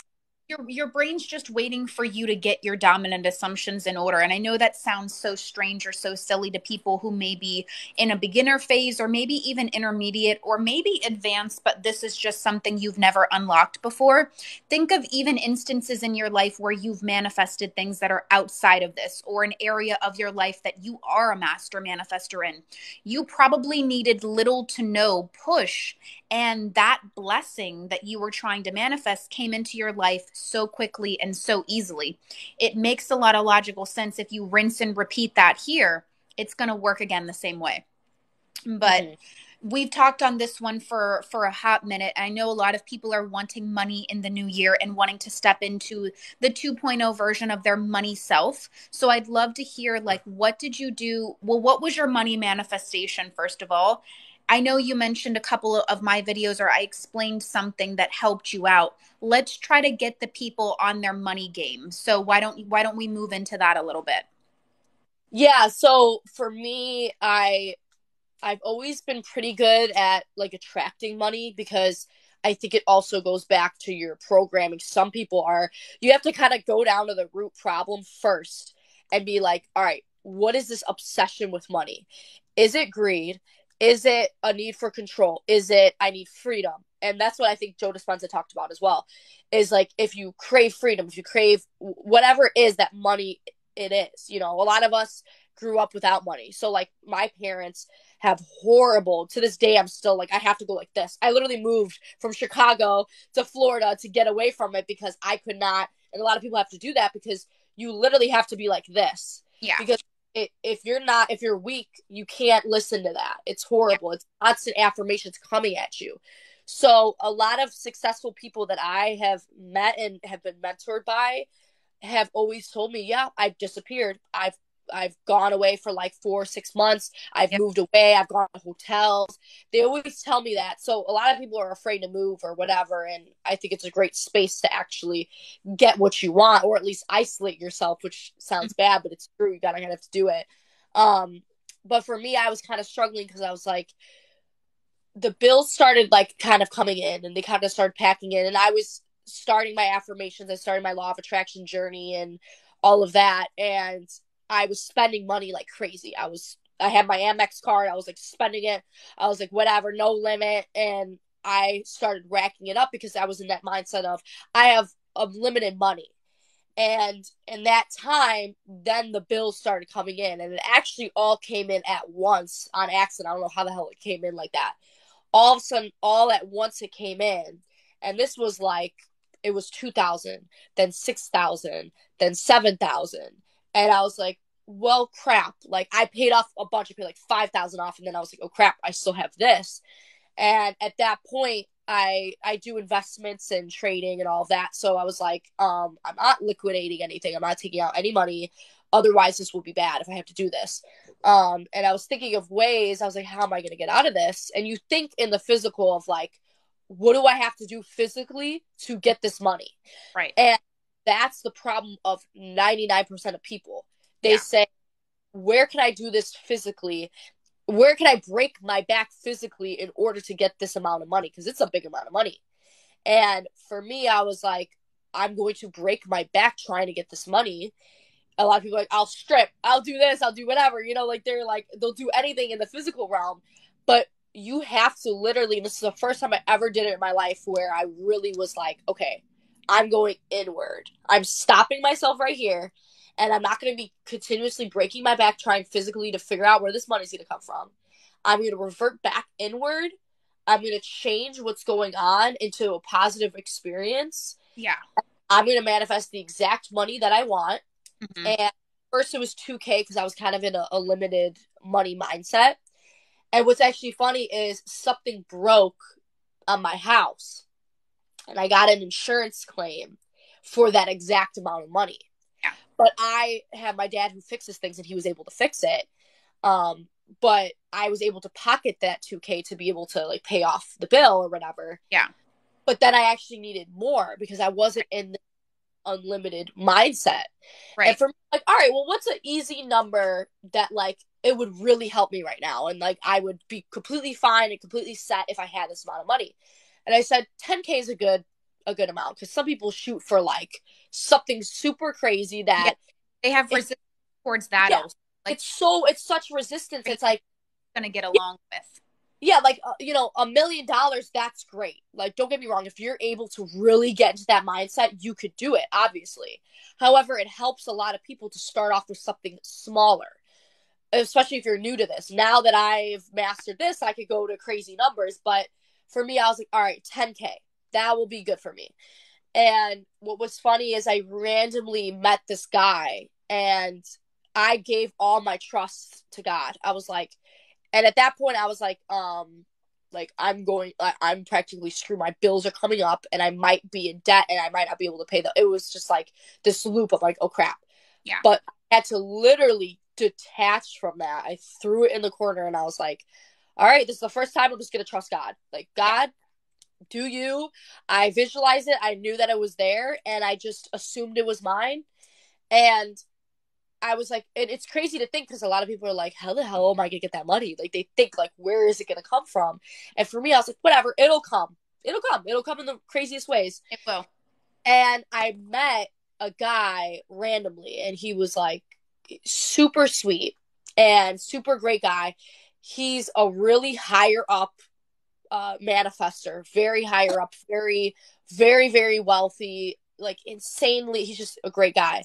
Your brain's just waiting for you to get your dominant assumptions in order. And I know that sounds so strange or so silly to people who may be in a beginner phase, or maybe even intermediate, or maybe advanced, but this is just something you've never unlocked before. Think of even instances in your life where you've manifested things that are outside of this, or an area of your life that you are a master manifester in. You probably needed little to no push, and that blessing that you were trying to manifest came into your life so quickly and so easily. It makes a lot of logical sense. If you rinse and repeat that here, it's going to work again the same way. But we've talked on this one for a hot minute. I know a lot of people are wanting money in the new year and wanting to step into the 2.0 version of their money self. So I'd love to hear, like, what did you do? Well, what was your money manifestation, first of all? I know you mentioned a couple of my videos, or I explained something that helped you out. Let's try to get the people on their money game. So why don't we move into that a little bit? Yeah, so for me, I've always been pretty good at, like, attracting money, because I think it also goes back to your programming. Some people you have to kind of go down to the root problem first and be like, all right, what is this obsession with money? Is it greed? Is it a need for control? Is it I need freedom? And that's what I think Joe Dispenza talked about as well. Is like if you crave freedom, if you crave whatever it is that money it is, a lot of us grew up without money. So like my parents have horrible, to this day I'm still like I have to go like this. I literally moved from Chicago to Florida to get away from it because I could not, and a lot of people have to do that because you literally have to be like this. Yeah. Because if you're weak, you can't listen to that. It's horrible. It's constant affirmations coming at you. So a lot of successful people that I have met and have been mentored by have always told me, yeah, I've disappeared. I've gone away for like 4 or 6 months. I've moved away. I've gone to hotels. They always tell me that. So a lot of people are afraid to move or whatever. And I think it's a great space to actually get what you want, or at least isolate yourself, which sounds bad, but it's true. You gotta have to do it. But for me, I was kind of struggling because I was like, the bills started like kind of coming in and they kind of started packing in. And I was starting my affirmations. I started my law of attraction journey and all of that. And I was spending money like crazy. I had my Amex card. I was like spending it. I was like, whatever, no limit. And I started racking it up because I was in that mindset of I have unlimited money. And in that time, then the bills started coming in, and it actually all came in at once on accident. I don't know how the hell it came in like that. All of a sudden, all at once it came in. And this was like, it was 2,000, then 6,000, then 7,000. And I was like, well, crap. Like I paid off a bunch. I paid like 5,000 off. And then I was like, oh crap, I still have this. And at that point, I do investments and trading and all of that. So I was like, I'm not liquidating anything. I'm not taking out any money. Otherwise, this will be bad if I have to do this. And I was thinking of ways. I was like, how am I going to get out of this? And you think in the physical of like, what do I have to do physically to get this money? Right. And that's the problem of 99% of people. They say, where can I do this physically? Where can I break my back physically in order to get this amount of money? Because it's a big amount of money. And for me, I was like, I'm going to break my back trying to get this money. A lot of people are like, I'll strip, I'll do this, I'll do whatever. Like they're like, they'll do anything in the physical realm. But you have to literally, this is the first time I ever did it in my life where I really was like, okay, I'm going inward. I'm stopping myself right here. And I'm not going to be continuously breaking my back trying physically to figure out where this money's going to come from. I'm going to revert back inward. I'm going to change what's going on into a positive experience. Yeah. I'm going to manifest the exact money that I want. Mm-hmm. And first it was $2,000 because I was kind of in a limited money mindset. And what's actually funny is something broke on my house. And I got an insurance claim for that exact amount of money. But I have my dad who fixes things and he was able to fix it. But I was able to pocket that $2,000 to be able to like pay off the bill or whatever. Yeah. But then I actually needed more because I wasn't in the unlimited mindset. Right. And for me, like, all right, well, what's an easy number that like it would really help me right now? And like I would be completely fine and completely set if I had this amount of money. And I said $10,000 is a good amount because some people shoot for like something super crazy that they have resistance towards that. Yeah, also. Like it's such resistance. It's like gonna get along with. Yeah, like $1 million. That's great. Like, don't get me wrong. If you're able to really get into that mindset, you could do it. Obviously, however, it helps a lot of people to start off with something smaller, especially if you're new to this. Now that I've mastered this, I could go to crazy numbers. But for me, I was like, all right, $10,000. That will be good for me. And what was funny is I randomly met this guy and I gave all my trust to God. I was like, and at that point I was like, I'm practically screwed. My bills are coming up and I might be in debt and I might not be able to pay them. It was just like this loop of like, oh crap. Yeah. But I had to literally detach from that. I threw it in the corner and I was like, all right, this is the first time I'm just going to trust God. Like, God, do you? I visualized it. I knew that it was there and I just assumed it was mine. And I was like, and it's crazy to think because a lot of people are like, how the hell am I going to get that money? Like they think like, where is it going to come from? And for me, I was like, whatever, it'll come. It'll come in the craziest ways. It will. And I met a guy randomly, and he was like super sweet and super great guy. He's a really higher up manifester, very higher up, very, very, very wealthy, like insanely. He's just a great guy.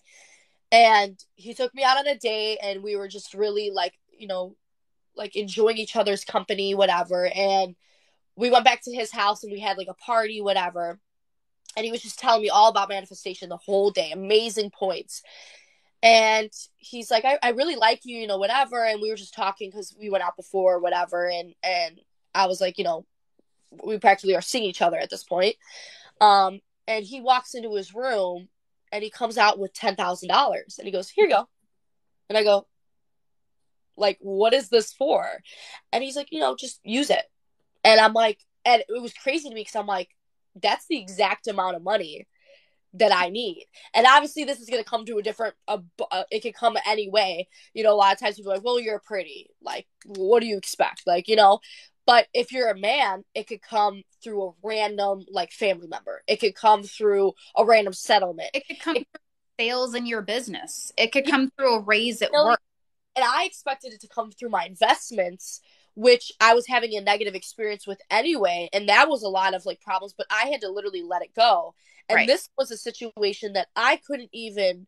And he took me out on a date, and we were just really like, like enjoying each other's company, whatever. And we went back to his house and we had like a party, whatever. And he was just telling me all about manifestation the whole day, amazing points. And he's like, I really like you, whatever. And we were just talking because we went out before, whatever. And I was like, we practically are seeing each other at this point. And he walks into his room and he comes out with $10,000 and he goes, here you go. And I go, like, what is this for? And he's like, just use it. And I'm like, and it was crazy to me because I'm like, that's the exact amount of money that I need. And obviously this is going to come to a different, it can come any way. A lot of times people are like, well, you're pretty. Like, what do you expect? Like, but if you're a man, it could come through a random, like, family member. It could come through a random settlement. It could come through sales in your business. It could come through a raise at work. And I expected it to come through my investments, which I was having a negative experience with anyway. And that was a lot of like problems, but I had to literally let it go. And This was a situation that I couldn't even,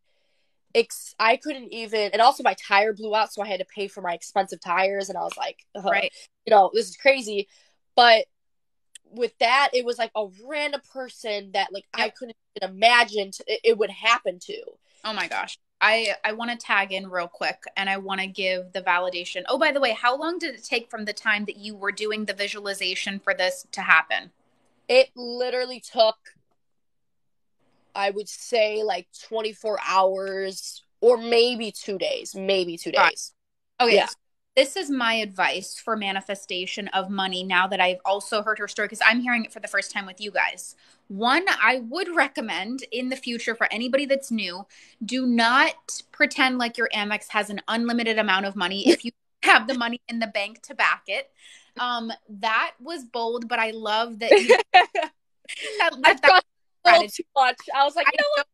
and also my tire blew out. So I had to pay for my expensive tires. And I was like, this is crazy. But with that, it was like a random person that like I couldn't even imagine it would happen to. Oh my gosh. I want to tag in real quick and I want to give the validation. Oh, by the way, how long did it take from the time that you were doing the visualization for this to happen? It literally took, I would say, like 24 hours or maybe 2 days. Okay. Yeah. This is my advice for manifestation of money now that I've also heard her story, because I'm hearing it for the first time with you guys. One, I would recommend in the future for anybody that's new, do not pretend like your Amex has an unlimited amount of money if you have the money in the bank to back it. That was bold, but I love that you I trust a little too much. I was like, what?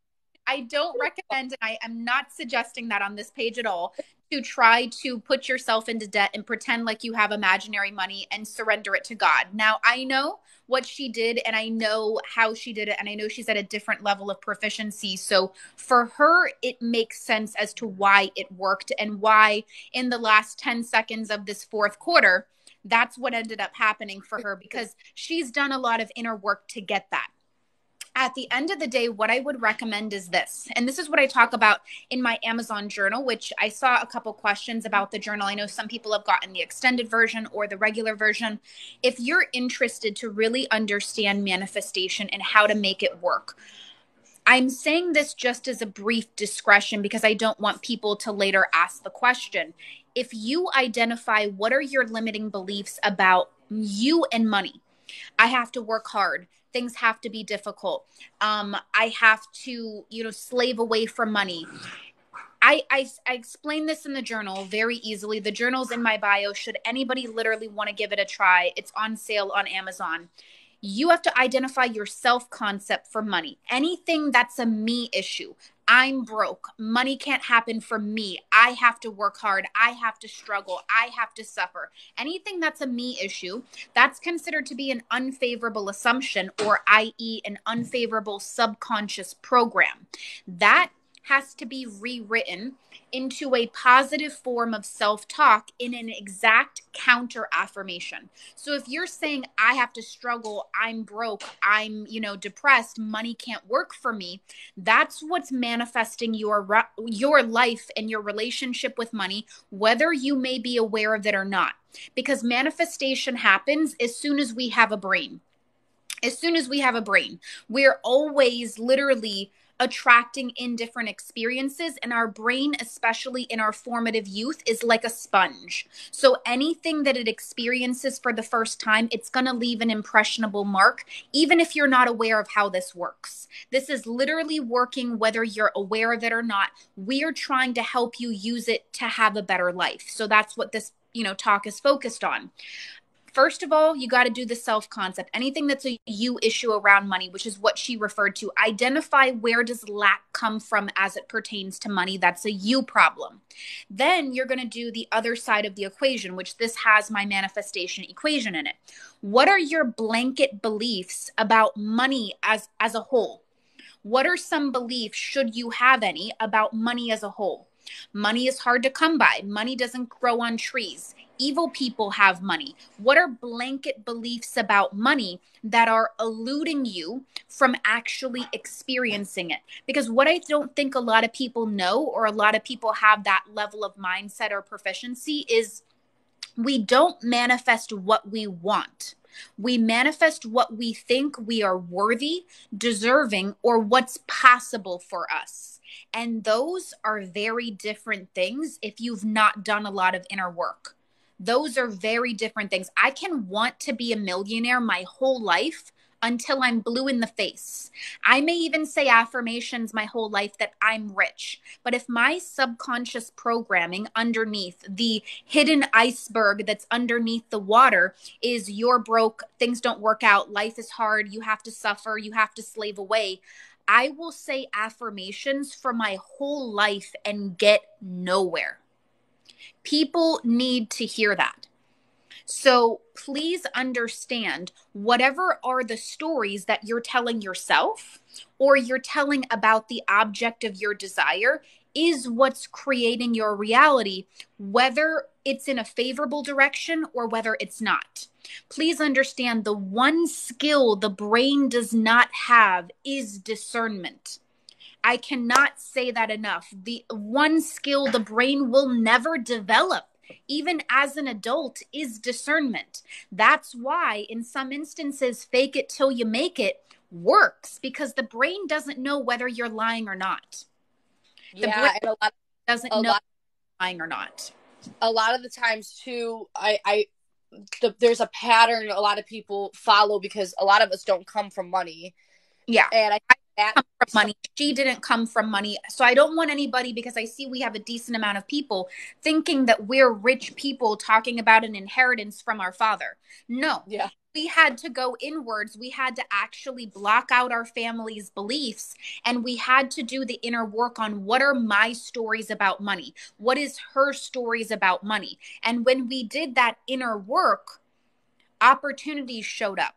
I don't recommend, and I am not suggesting that on this page at all, to try to put yourself into debt and pretend like you have imaginary money and surrender it to God. Now, I know what she did and I know how she did it, and I know she's at a different level of proficiency. So for her, it makes sense as to why it worked and why in the last 10 seconds of this fourth quarter, that's what ended up happening for her, because she's done a lot of inner work to get that. At the end of the day, what I would recommend is this, and this is what I talk about in my Amazon journal, which I saw a couple questions about the journal. I know some people have gotten the extended version or the regular version. If you're interested to really understand manifestation and how to make it work, I'm saying this just as a brief discretion because I don't want people to later ask the question. If you identify what are your limiting beliefs about you and money, I have to work hard. Things have to be difficult. I have to, slave away from money. I explain this in the journal very easily. The journal's in my bio. Should anybody literally want to give it a try, it's on sale on Amazon. You have to identify your self-concept for money. Anything that's a me issue. I'm broke. Money can't happen for me. I have to work hard. I have to struggle. I have to suffer. Anything that's a me issue, that's considered to be an unfavorable assumption, or i.e. an unfavorable subconscious program. That has to be rewritten into a positive form of self-talk in an exact counter affirmation. So if you're saying, I have to struggle, I'm broke, I'm, depressed, money can't work for me, that's what's manifesting your life and your relationship with money, whether you may be aware of it or not. Because manifestation happens as soon as we have a brain. As soon as we have a brain, we're always literally attracting in different experiences, and our brain, especially in our formative youth, is like a sponge. So anything that it experiences for the first time, it's going to leave an impressionable mark, even if you're not aware of how this works. This is literally working whether you're aware of it or not. We're trying to help you use it to have a better life. So that's what this, talk is focused on. First of all, you got to do the self concept. Anything that's a you issue around money, which is what she referred to. Identify where does lack come from as it pertains to money. That's a you problem. Then you're going to do the other side of the equation, which this has my manifestation equation in it. What are your blanket beliefs about money as a whole? What are some beliefs, should you have any, about money as a whole? Money is hard to come by. Money doesn't grow on trees. Evil people have money. What are blanket beliefs about money that are eluding you from actually experiencing it? Because what I don't think a lot of people know, or a lot of people have that level of mindset or proficiency, is we don't manifest what we want. We manifest what we think we are worthy, deserving, or what's possible for us. And those are very different things if you've not done a lot of inner work. Those are very different things. I can want to be a millionaire my whole life until I'm blue in the face. I may even say affirmations my whole life that I'm rich. But if my subconscious programming underneath, the hidden iceberg that's underneath the water, is you're broke, things don't work out, life is hard, you have to suffer, you have to slave away, I will say affirmations for my whole life and get nowhere. People need to hear that. So please understand, whatever are the stories that you're telling yourself or you're telling about the object of your desire is what's creating your reality, whether it's in a favorable direction or whether it's not. Please understand, the one skill the brain does not have is discernment. I cannot say that enough. The one skill the brain will never develop, even as an adult, is discernment. That's why, in some instances, fake it till you make it works, because the brain doesn't know whether you're lying or not. The brain doesn't know if you're lying or not. A lot of the times, too, there's a pattern a lot of people follow, because a lot of us don't come from money. Yeah. And I come from money. She didn't come from money. So I don't want anybody, because I see we have a decent amount of people thinking that we're rich people talking about an inheritance from our father. No. Yeah. We had to go inwards. We had to actually block out our family's beliefs, and we had to do the inner work on what are my stories about money? What is her stories about money? And when we did that inner work, opportunities showed up.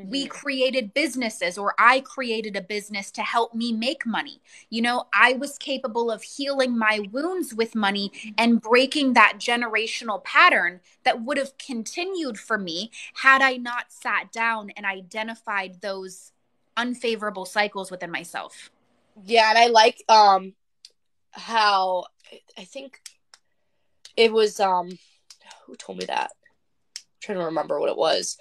We created businesses, or I created a business to help me make money. You know, I was capable of healing my wounds with money and breaking that generational pattern that would have continued for me had I not sat down and identified those unfavorable cycles within myself. Yeah, and I like how, I think it was who told me that? I'm trying to remember what it was.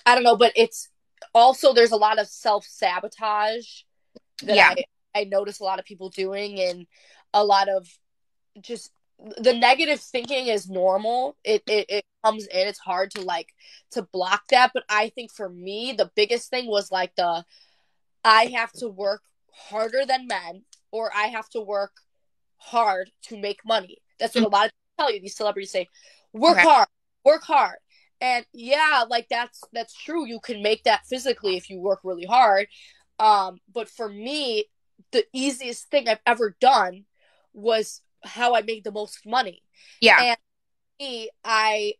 I don't know, but it's also, there's a lot of self-sabotage that I notice a lot of people doing, and a lot of just the negative thinking is normal. It comes in. It's hard to block that. But I think for me, the biggest thing was I have to work harder than men, or I have to work hard to make money. That's what a lot of people tell you. These celebrities say, work hard. And yeah, that's true. You can make that physically if you work really hard. But for me, the easiest thing I've ever done was how I made the most money. Yeah. And I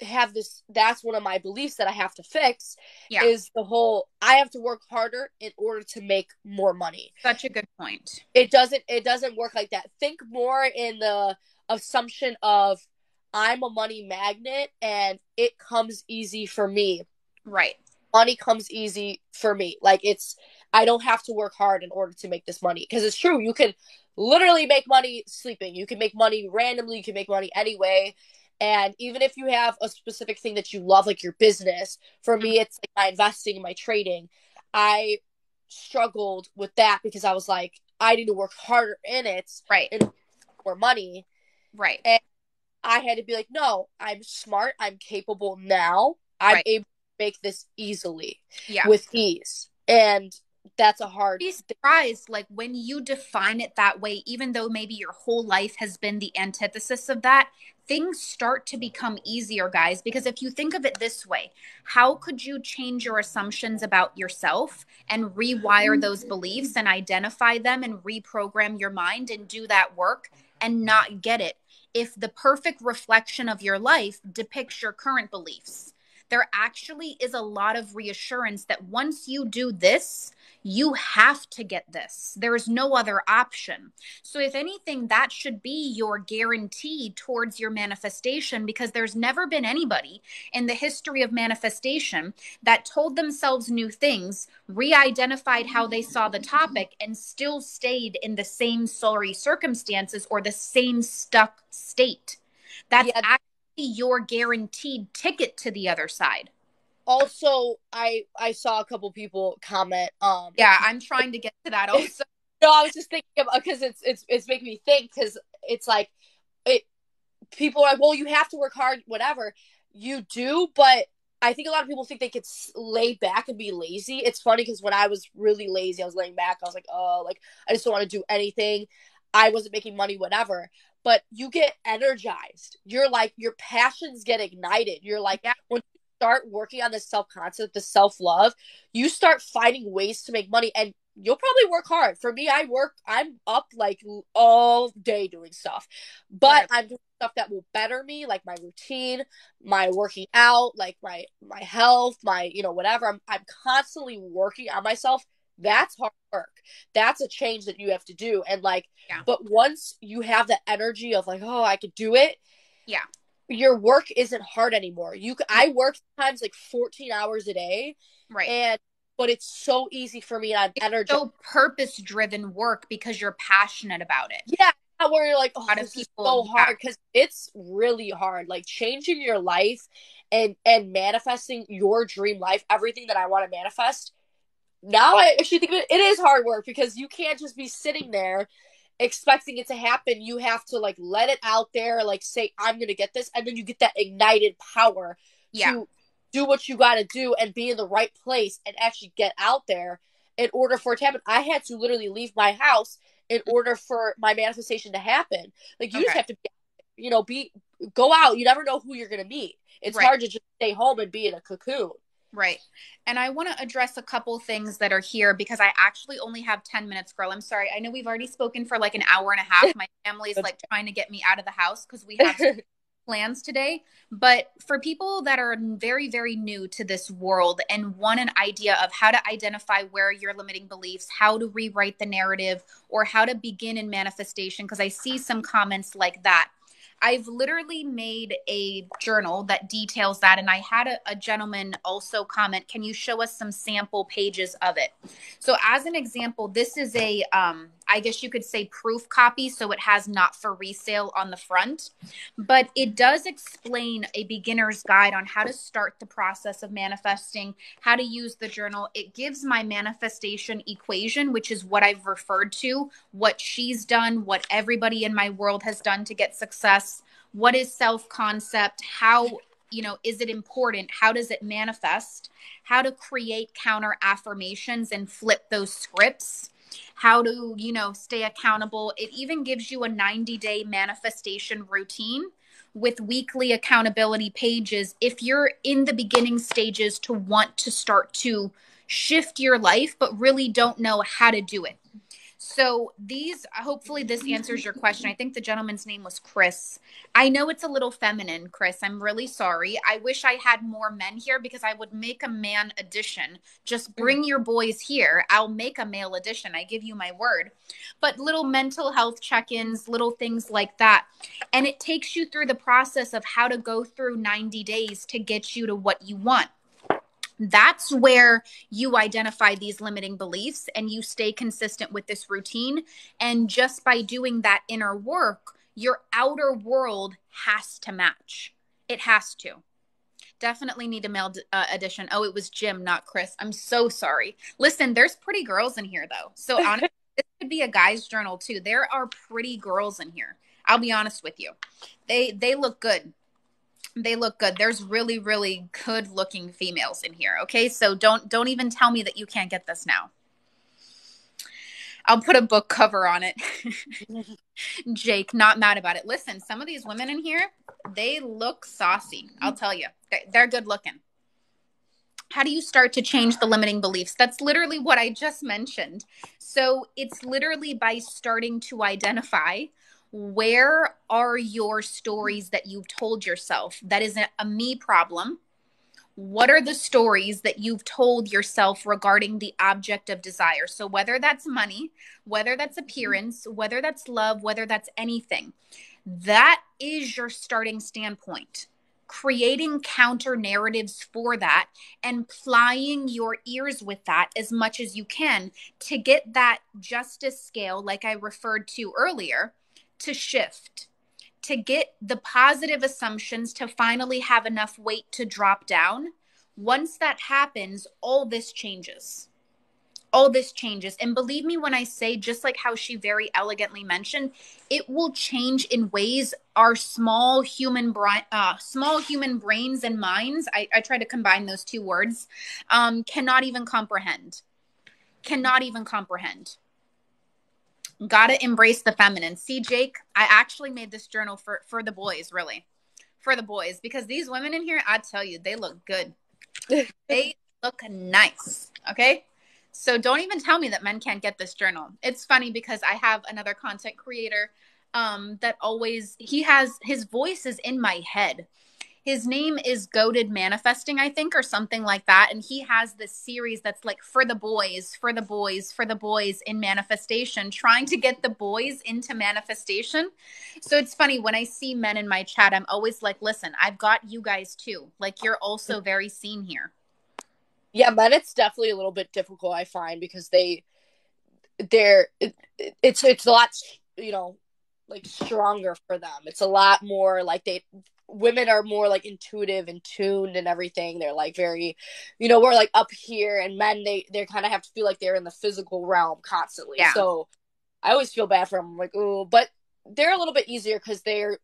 have this, that's one of my beliefs that I have to fix, is the whole, I have to work harder in order to make more money. Such a good point. It doesn't work like that. Think more in the assumption of, I'm a money magnet and it comes easy for me. Right. Money comes easy for me. I don't have to work hard in order to make this money. Because it's true. You can literally make money sleeping. You can make money randomly. You can make money anyway. And even if you have a specific thing that you love, like your business, for me, it's like my investing and my trading. I struggled with that because I was like, I need to work harder in it. Right. In more money. Right. And I had to be like, no, I'm smart. I'm capable now. I'm able to make this easily with ease. And that's a hard Be thing. surprised, like when you define it that way, even though maybe your whole life has been the antithesis of that, things start to become easier, guys. Because if you think of it this way, how could you change your assumptions about yourself and rewire those beliefs and identify them and reprogram your mind and do that work and not get it if the perfect reflection of your life depicts your current beliefs? There actually is a lot of reassurance that once you do this, you have to get this. There is no other option. So, if anything, that should be your guarantee towards your manifestation, because there's never been anybody in the history of manifestation that told themselves new things, re identified how they saw the topic, and still stayed in the same sorry circumstances or the same stuck state. That's Yeah. actually your guaranteed ticket to the other side. Also, I saw a couple people comment. Yeah, I'm trying to get to that also. No, I was just thinking about, because it's making me think, because it's like it. People are like, well, you have to work hard, whatever. You do, but I think a lot of people think they could lay back and be lazy. It's funny because when I was really lazy, I was laying back. I was like, oh, like I just don't want to do anything. I wasn't making money, whatever. But you get energized. You're like, your passions get ignited. You're like, Yeah. when you start working on this self concept, the self love, you start finding ways to make money, and you'll probably work hard. For me, I'm up like all day doing stuff, but Right. I'm doing stuff that will better me, like my routine, my working out, like my health, my, whatever. I'm constantly working on myself. That's hard work. That's a change that you have to do. And like, Yeah. but once you have the energy of like, oh, I could do it, Yeah. your work isn't hard anymore. Yeah. I work sometimes like 14 hours a day, Right. and but it's so easy for me, and I'm It's energized. so purpose driven work because you're passionate about it. Yeah, not where you're like, A oh, lot of this is people, so yeah. hard, because it's really hard. Like changing your life and manifesting your dream life, everything that I want to manifest. Now I actually think of it, it is hard work, because you can't just be sitting there expecting it to happen. You have to like let it out there, like say, I'm gonna get this, and then you get that ignited power Yeah. to do what you gotta do and be in the right place and actually get out there in order for it to happen. I had to literally leave my house in order for my manifestation to happen. Like you just Okay. have to be go out. You never know who you're gonna meet. It's Right. hard to just stay home and be in a cocoon. Right. And I want to address a couple things that are here because I actually only have 10 minutes, girl. I'm sorry. I know we've already spoken for like an hour and a half. My family's like trying to get me out of the house because we have plans today. But for people that are very, very new to this world and want an idea of how to identify where your limiting beliefs, how to rewrite the narrative, or how to begin in manifestation, because I see some comments like that. I've literally made a journal that details that. And I had a gentleman also comment, can you show us some sample pages of it? So as an example, this is a, I guess you could say proof copy. So it has not for resale on the front, but it does explain a beginner's guide on how to start the process of manifesting, how to use the journal. It gives my manifestation equation, which is what I've referred to, what she's done, what everybody in my world has done to get success. What is self-concept? How, is it important? How does it manifest? How to create counter affirmations and flip those scripts. How to, stay accountable. It even gives you a 90-day manifestation routine with weekly accountability pages if you're in the beginning stages to want to start to shift your life, but really don't know how to do it. So hopefully this answers your question. I think the gentleman's name was Chris. I know it's a little feminine, Chris. I'm really sorry. I wish I had more men here because I would make a man edition. Just bring your boys here. I'll make a male edition. I give you my word. But little mental health check-ins, little things like that. And it takes you through the process of how to go through 90 days to get you to what you want. That's where you identify these limiting beliefs and you stay consistent with this routine. And just by doing that inner work, your outer world has to match. It has to. Definitely need a male edition. Oh, it was Jim, not Chris. I'm so sorry. Listen, there's pretty girls in here, though. So honestly, this could be a guy's journal, too. There are pretty girls in here. I'll be honest with you. They look good. They look good. There's really, really good looking females in here. Okay. So don't even tell me that you can't get this now. I'll put a book cover on it. Jake, not mad about it. Listen, some of these women in here, they look saucy. I'll tell you. They're good looking. How do you start to change the limiting beliefs? That's literally what I just mentioned. So it's literally by starting to identify where are your stories that you've told yourself that is a me problem. What are the stories that you've told yourself regarding the object of desire? So whether that's money, whether that's appearance, whether that's love, whether that's anything, that is your starting standpoint. Creating counter narratives for that and plying your ears with that as much as you can to get that justice scale, like I referred to earlier, to shift, to get the positive assumptions to finally have enough weight to drop down. Once that happens, all this changes. All this changes. And believe me when I say, just like how she very elegantly mentioned, it will change in ways our small human brains and minds, I try to combine those two words, cannot even comprehend. Cannot even comprehend. Gotta embrace the feminine. See, Jake, I actually made this journal for the boys, really. For the boys. Because these women in here, I tell you, they look good. They look nice. Okay? So don't even tell me that men can't get this journal. It's funny because I have another content creator that always, his voice is in my head. His name is Goated Manifesting, I think, or something like that. And he has this series that's like for the boys, for the boys, for the boys in manifestation, trying to get the boys into manifestation. So it's funny when I see men in my chat, I'm always like, listen, I've got you guys too. Like you're also very seen here. Yeah, men, it's definitely a little bit difficult, I find, because it's a lot, like stronger for them. It's a lot more like women are more like intuitive and tuned and everything. They're like very, we're like up here, and men, they kind of have to feel like they're in the physical realm constantly. Yeah. So I always feel bad for them. I'm like, oh, but they're a little bit easier because they're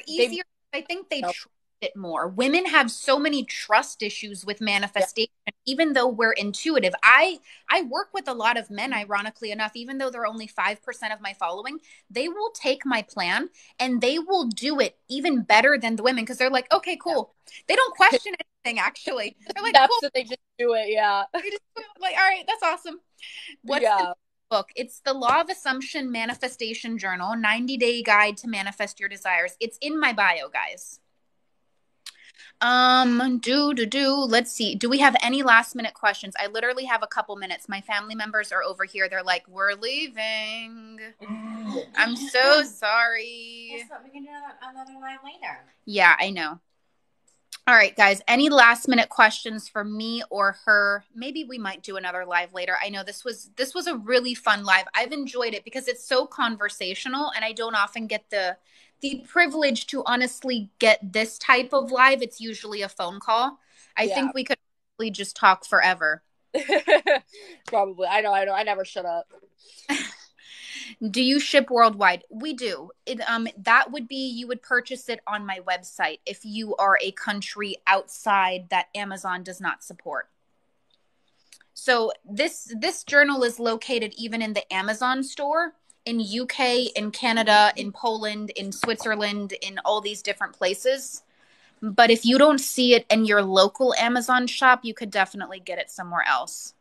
easier. I think they trust it more. Women have so many trust issues with manifestation, even though we're intuitive. I work with a lot of men, ironically enough, even though they're only 5% of my following, they will take my plan and they will do it even better than the women because they're like, okay, cool. They don't question anything, actually. They're like, cool. So they just do it, yeah. They just like, all right, that's awesome. What's the book? It's the Law of Assumption Manifestation Journal, 90-day guide to manifest your desires. It's in my bio, guys. Let's see. Do we have any last minute questions? I literally have a couple minutes. My family members are over here. They're like, we're leaving. I'm so sorry. Guess what? We can do another live later. Yeah, I know. All right, guys, any last minute questions for me or her? Maybe we might do another live later. I know this was a really fun live. I've enjoyed it because it's so conversational and I don't often get the privilege to honestly get this type of live. It's usually a phone call. I think we could really just talk forever. Probably. I know. I never shut up. Do you ship worldwide? We do. That would be, you would purchase it on my website if you are a country outside that Amazon does not support. So this journal is located even in the Amazon store in UK, in Canada, in Poland, in Switzerland, in all these different places. But if you don't see it in your local Amazon shop, you could definitely get it somewhere else.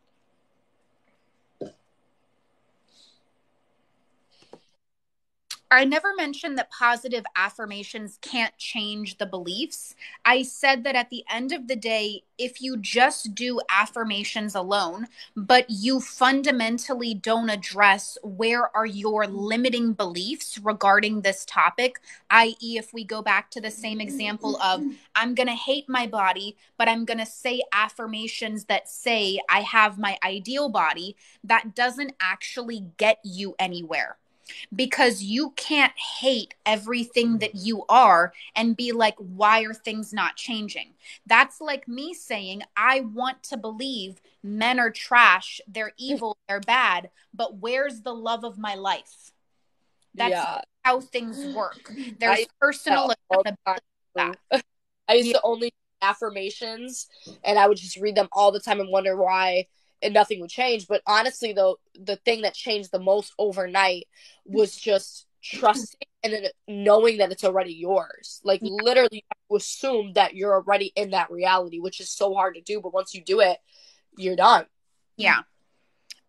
I never mentioned that positive affirmations can't change the beliefs. I said that at the end of the day, if you just do affirmations alone, but you fundamentally don't address where are your limiting beliefs regarding this topic, i.e., if we go back to the same example of I'm going to hate my body, but I'm going to say affirmations that say I have my ideal body, that doesn't actually get you anywhere. Because you can't hate everything that you are and be like, why are things not changing? That's like me saying, I want to believe men are trash, they're evil, they're bad, but where's the love of my life? That's how things work. There's personal accountability. I used to only affirmations, and I would just read them all the time and wonder why and nothing would change. But honestly, though, the thing that changed the most overnight was just trusting and then knowing that it's already yours. Like literally, you have to assume that you're already in that reality, which is so hard to do. But once you do it, you're done. Yeah.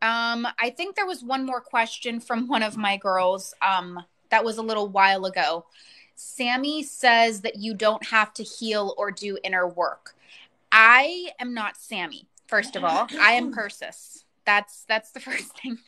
I think there was one more question from one of my girls. That was a little while ago. Sammy says that you don't have to heal or do inner work. I am not Sammy, first of all. I am Persis. That's the first thing.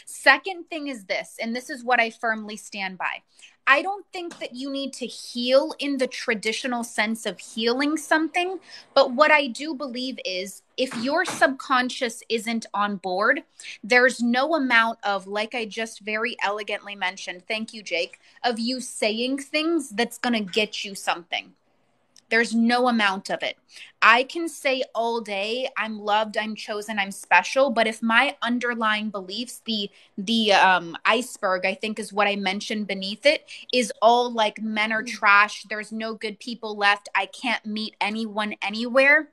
Second thing is this, and this is what I firmly stand by. I don't think that you need to heal in the traditional sense of healing something, but what I do believe is if your subconscious isn't on board, there's no amount of, like I just very elegantly mentioned, thank you, Jake, of you saying things that's going to get you something. There's no amount of it. I can say all day, I'm loved, I'm chosen, I'm special. But if my underlying beliefs, the iceberg, I think is what I mentioned beneath it, is all like men are trash, there's no good people left, I can't meet anyone anywhere,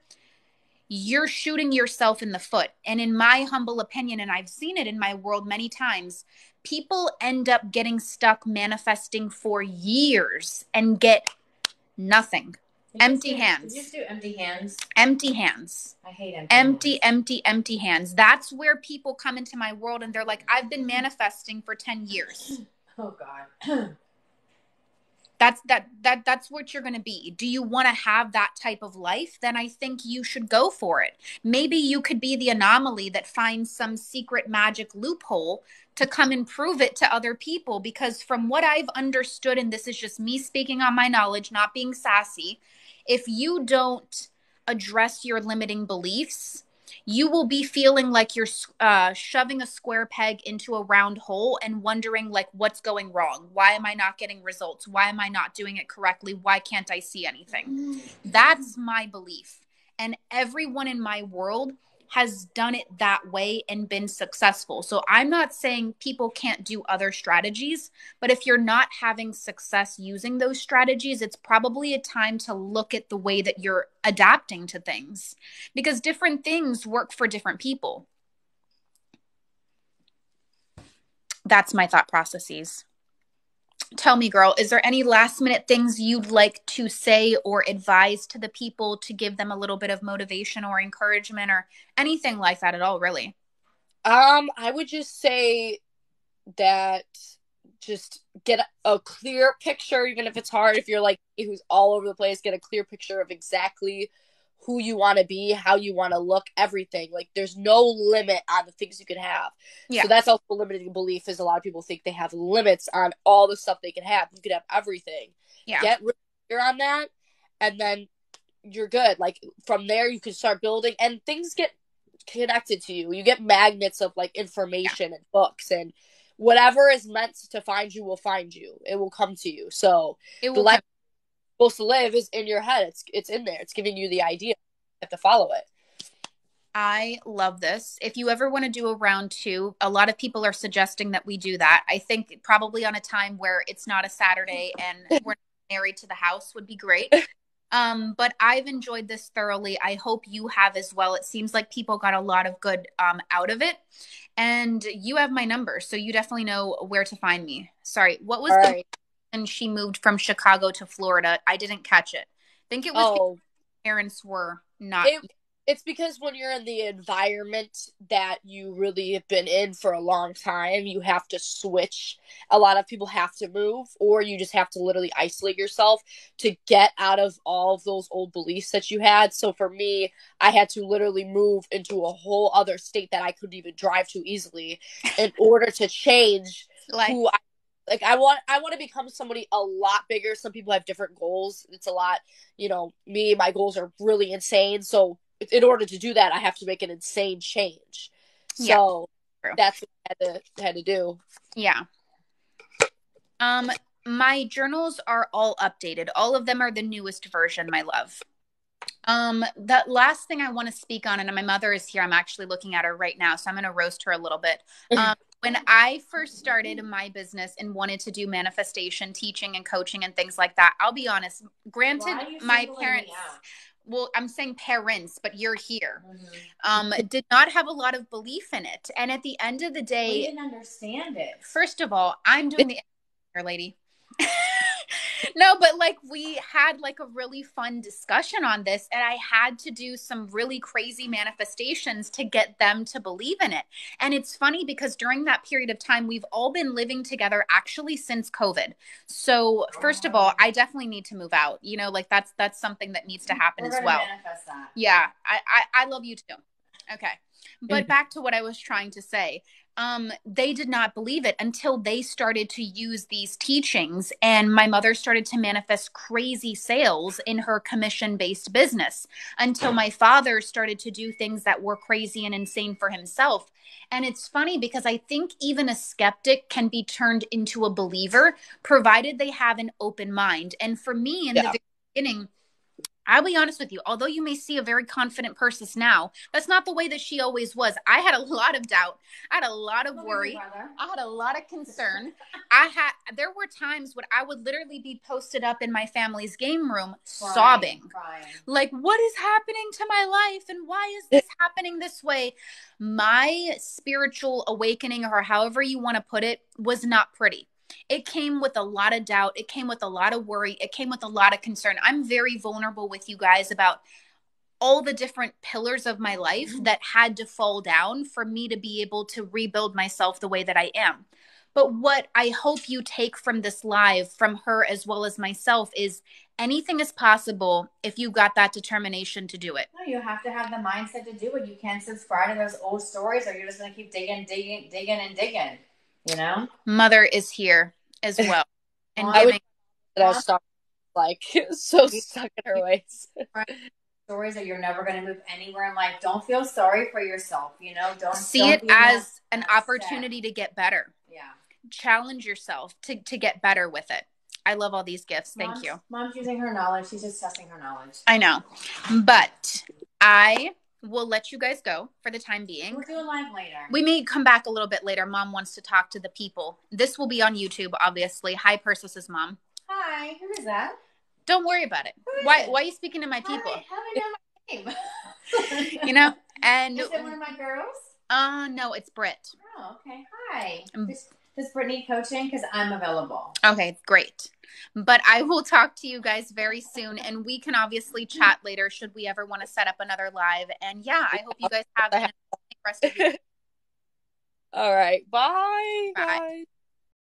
you're shooting yourself in the foot. And in my humble opinion, and I've seen it in my world many times, people end up getting stuck manifesting for years and get nothing. Empty hands. Did you just do empty hands? Empty hands. I hate Empty hands. That's where people come into my world and they're like, I've been manifesting for 10 years. Oh God. That's what you're going to be. Do you want to have that type of life? Then I think you should go for it. Maybe you could be the anomaly that finds some secret magic loophole to come and prove it to other people. Because from what I've understood, and this is just me speaking on my knowledge, not being sassy, if you don't address your limiting beliefs, you will be feeling like you're shoving a square peg into a round hole and wondering like what's going wrong. Why am I not getting results? Why am I not doing it correctly? Why can't I see anything? That's my belief. And everyone in my world has done it that way and been successful. So I'm not saying people can't do other strategies, but if you're not having success using those strategies, it's probably a time to look at the way that you're adapting to things, because different things work for different people. That's my thought processes. Tell me, girl, is there any last minute things you'd like to say or advise to the people to give them a little bit of motivation or encouragement or anything like that at all, really? I would just say that just get a clear picture, even if it's hard, if you're like who's all over the place, get a clear picture of exactly who you want to be, how you want to look, everything. Like there's no limit on the things you can have. Yeah. So that's also a limiting belief, is a lot of people think they have limits on all the stuff they can have. You could have everything. Yeah. Get really clear on that, and then you're good. Like from there you can start building, and things get connected to you. You get magnets of like information and books, and whatever is meant to find you will find you. It will come to you. So the life supposed to live is in your head. It's in there. It's giving you the idea. You have to follow it. I love this. If you ever want to do a round 2, a lot of people are suggesting that we do that. I think probably on a time where it's not a Saturday and we're married to the house would be great. But I've enjoyed this thoroughly. I hope you have as well. It seems like people got a lot of good out of it. And you have my number, so you definitely know where to find me. Sorry, what was the and she moved from Chicago to Florida? I didn't catch it. I think it was parents were not. It's because when you're in the environment that you really have been in for a long time, you have to switch. A lot of people have to move, or you just have to literally isolate yourself to get out of all of those old beliefs that you had. So for me, I had to literally move into a whole other state that I couldn't even drive to easily in order to change who I want to become somebody a lot bigger. Some people have different goals. It's a lot, my goals are really insane. So in order to do that, I have to make an insane change. So that's what I had to do. Yeah. My journals are all updated. All of them are the newest version, my love. That last thing I want to speak on, and my mother is here. I'm actually looking at her right now, so I'm going to roast her a little bit. When I first started my business and wanted to do manifestation, teaching and coaching and things like that, I'll be honest, granted, my parents... well, I'm saying parents, but you're here, did not have a lot of belief in it. And at the end of the day, we didn't understand it. First of all, I'm doing the here, lady. No, but like we had like a really fun discussion on this, and I had to do some really crazy manifestations to get them to believe in it. And it's funny because during that period of time, we've all been living together actually since COVID. So first of all, I definitely need to move out. You know, like that's something that needs to happen as well. Manifest that. Yeah, I love you too. Okay. But back to what I was trying to say. They did not believe it until they started to use these teachings, and my mother started to manifest crazy sales in her commission-based business until my father started to do things that were crazy and insane for himself. And it's funny because I think even a skeptic can be turned into a believer provided they have an open mind. And for me in the very beginning, I'll be honest with you, although you may see a very confident Persis now, that's not the way that she always was. I had a lot of doubt. I had a lot of worry. I had a lot of concern. There were times when I would literally be posted up in my family's game room sobbing. Like, what is happening to my life? And why is this happening this way? My spiritual awakening, or however you want to put it, was not pretty. It came with a lot of doubt. It came with a lot of worry. It came with a lot of concern. I'm very vulnerable with you guys about all the different pillars of my life that had to fall down for me to be able to rebuild myself the way that I am. But what I hope you take from this live, from her as well as myself, is anything is possible if you got that determination to do it. No, you have to have the mindset to do it. You can't subscribe to those old stories, or you're just going to keep digging. You know, Mother is here as well, and I would stop like so stuck in her ways. Stories that you're never going to move anywhere in life. Don't feel sorry for yourself. You know, don't see it as an opportunity to get better. Yeah, challenge yourself to get better with it. I love all these gifts. Thank you. Mom's using her knowledge. She's just testing her knowledge. I know, but I will let you guys go for the time being. We'll do a live later. We may come back a little bit later. Mom wants to talk to the people. This will be on YouTube, obviously. Hi, Persis' mom. Hi, who is that? Don't worry about it. Why are you speaking to my people? How do I know my name? You know, and is it one of my girls? No, it's Britt. Oh, okay. Hi. Does Britt need coaching? Because I'm available. Okay, great. But I will talk to you guys very soon, and we can obviously chat later should we ever want to set up another live. And yeah, I hope you guys have the rest of your day. All right. Bye. Bye.